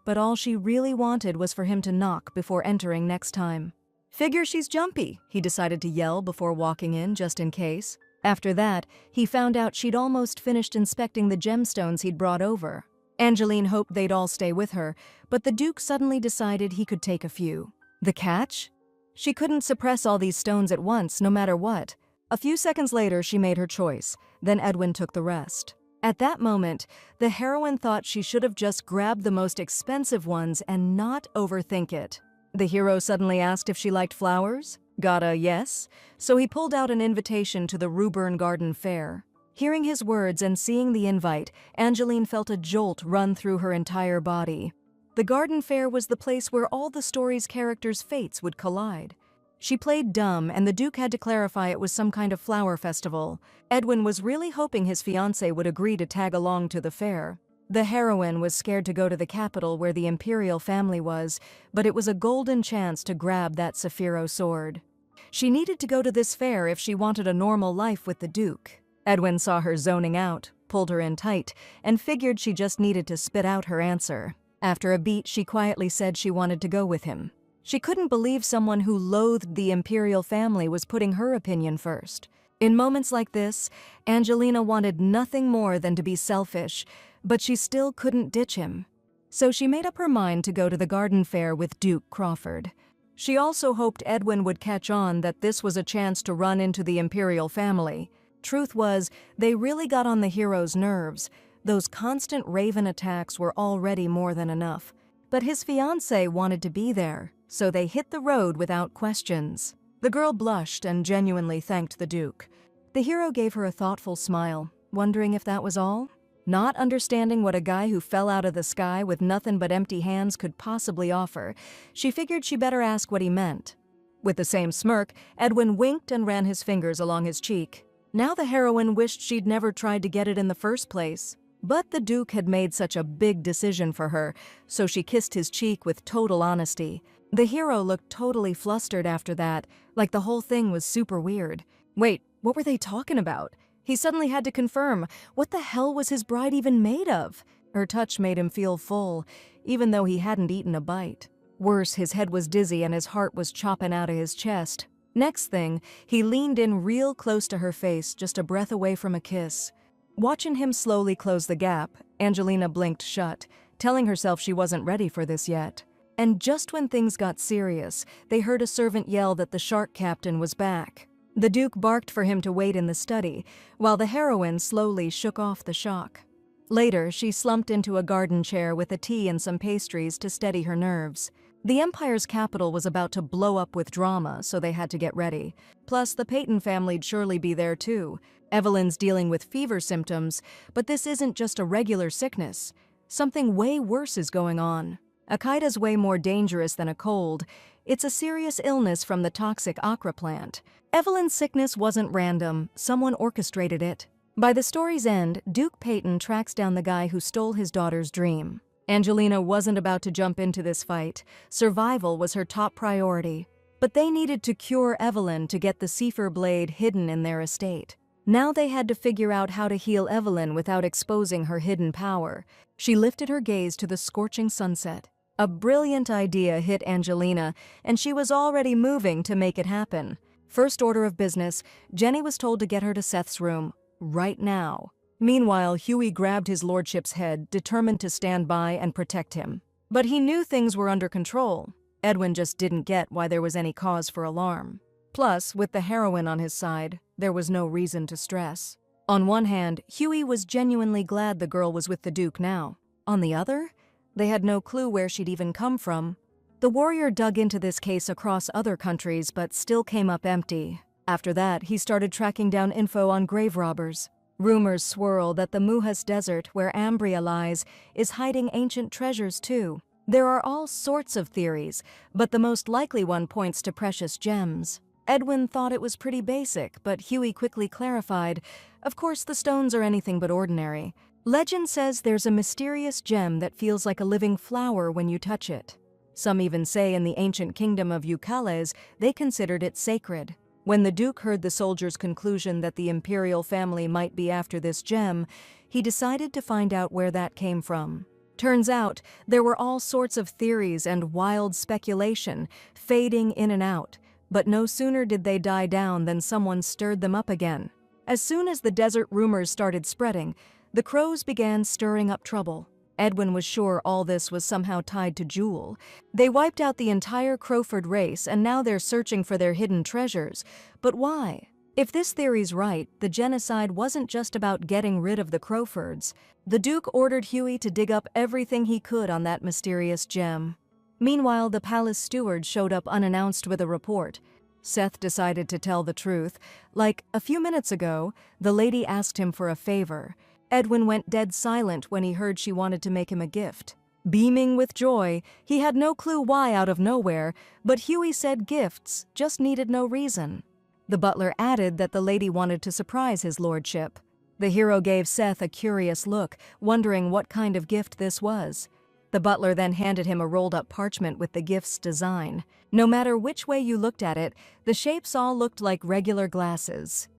But all she really wanted was for him to knock before entering next time. Figure she's jumpy, he decided to yell before walking in, just in case. After that, he found out she'd almost finished inspecting the gemstones he'd brought over. Angeline hoped they'd all stay with her, but the Duke suddenly decided he could take a few. The catch? She couldn't suppress all these stones at once, no matter what. A few seconds later, she made her choice. Then Edwin took the rest. At that moment, the heroine thought she should have just grabbed the most expensive ones and not overthink it. The hero suddenly asked if she liked flowers. Got a yes, so he pulled out an invitation to the Ruburn Garden Fair. Hearing his words and seeing the invite, Angeline felt a jolt run through her entire body. The garden fair was the place where all the story's characters' fates would collide. She played dumb, and the Duke had to clarify it was some kind of flower festival. Edwin was really hoping his fiancée would agree to tag along to the fair. The heroine was scared to go to the capital where the Imperial family was, but it was a golden chance to grab that Saphiro sword. She needed to go to this fair if she wanted a normal life with the Duke. Edwin saw her zoning out, pulled her in tight, and figured she just needed to spit out her answer. After a beat, she quietly said she wanted to go with him. She couldn't believe someone who loathed the Imperial family was putting her opinion first. In moments like this, Angelina wanted nothing more than to be selfish, but she still couldn't ditch him. So she made up her mind to go to the garden fair with Duke Crawford. She also hoped Edwin would catch on that this was a chance to run into the Imperial family. Truth was, they really got on the hero's nerves. Those constant Raven attacks were already more than enough. But his fiancée wanted to be there, so they hit the road without questions. The girl blushed and genuinely thanked the Duke. The hero gave her a thoughtful smile, wondering if that was all. Not understanding what a guy who fell out of the sky with nothing but empty hands could possibly offer, she figured she better ask what he meant. With the same smirk, Edwin winked and ran his fingers along his cheek. Now the heroine wished she'd never tried to get it in the first place. But the Duke had made such a big decision for her, so she kissed his cheek with total honesty. The hero looked totally flustered after that, like the whole thing was super weird. Wait, what were they talking about? He suddenly had to confirm, what the hell was his bride even made of? Her touch made him feel full, even though he hadn't eaten a bite. Worse, his head was dizzy and his heart was chopping out of his chest. Next thing, he leaned in real close to her face, just a breath away from a kiss. Watching him slowly close the gap, Angelina blinked shut, telling herself she wasn't ready for this yet. And just when things got serious, they heard a servant yell that the shark captain was back. The Duke barked for him to wait in the study, while the heroine slowly shook off the shock. Later, she slumped into a garden chair with a tea and some pastries to steady her nerves. The Empire's capital was about to blow up with drama, so they had to get ready. Plus, the Peyton family'd surely be there too. Evelyn's dealing with fever symptoms, but this isn't just a regular sickness. Something way worse is going on. Akaida's way more dangerous than a cold. It's a serious illness from the toxic Akra plant. Evelyn's sickness wasn't random, someone orchestrated it. By the story's end, Duke Peyton tracks down the guy who stole his daughter's dream. Angelina wasn't about to jump into this fight. Survival was her top priority. But they needed to cure Evelyn to get the Sefer blade hidden in their estate. Now they had to figure out how to heal Evelyn without exposing her hidden power. She lifted her gaze to the scorching sunset. A brilliant idea hit Angelina, and she was already moving to make it happen. First order of business, Jenny was told to get her to Seth's room, right now. Meanwhile, Huey grabbed his lordship's head, determined to stand by and protect him. But he knew things were under control. Edwin just didn't get why there was any cause for alarm. Plus, with the heroine on his side, there was no reason to stress. On one hand, Huey was genuinely glad the girl was with the Duke now. On the other, they had no clue where she'd even come from. The warrior dug into this case across other countries, but still came up empty. After that, he started tracking down info on grave robbers. Rumors swirl that the Muhas Desert, where Ambria lies, is hiding ancient treasures too. There are all sorts of theories, but the most likely one points to precious gems. Edwin thought it was pretty basic, but Huey quickly clarified, of course the stones are anything but ordinary. Legend says there's a mysterious gem that feels like a living flower when you touch it. Some even say in the ancient kingdom of Ucales, they considered it sacred. When the Duke heard the soldier's conclusion that the Imperial family might be after this gem, he decided to find out where that came from. Turns out, there were all sorts of theories and wild speculation, fading in and out. But no sooner did they die down than someone stirred them up again. As soon as the desert rumors started spreading, the crows began stirring up trouble. Edwin was sure all this was somehow tied to Jewel. They wiped out the entire Crowford race, and now they're searching for their hidden treasures. But why? If this theory's right, the genocide wasn't just about getting rid of the Crowfords. The Duke ordered Huey to dig up everything he could on that mysterious gem. Meanwhile, the palace steward showed up unannounced with a report. Seth decided to tell the truth. Like, a few minutes ago, the lady asked him for a favor. Edwin went dead silent when he heard she wanted to make him a gift. Beaming with joy, he had no clue why out of nowhere, but Huey said gifts just needed no reason. The butler added that the lady wanted to surprise his lordship. The hero gave Seth a curious look, wondering what kind of gift this was. The butler then handed him a rolled-up parchment with the gift's design. No matter which way you looked at it, the shapes all looked like regular glasses.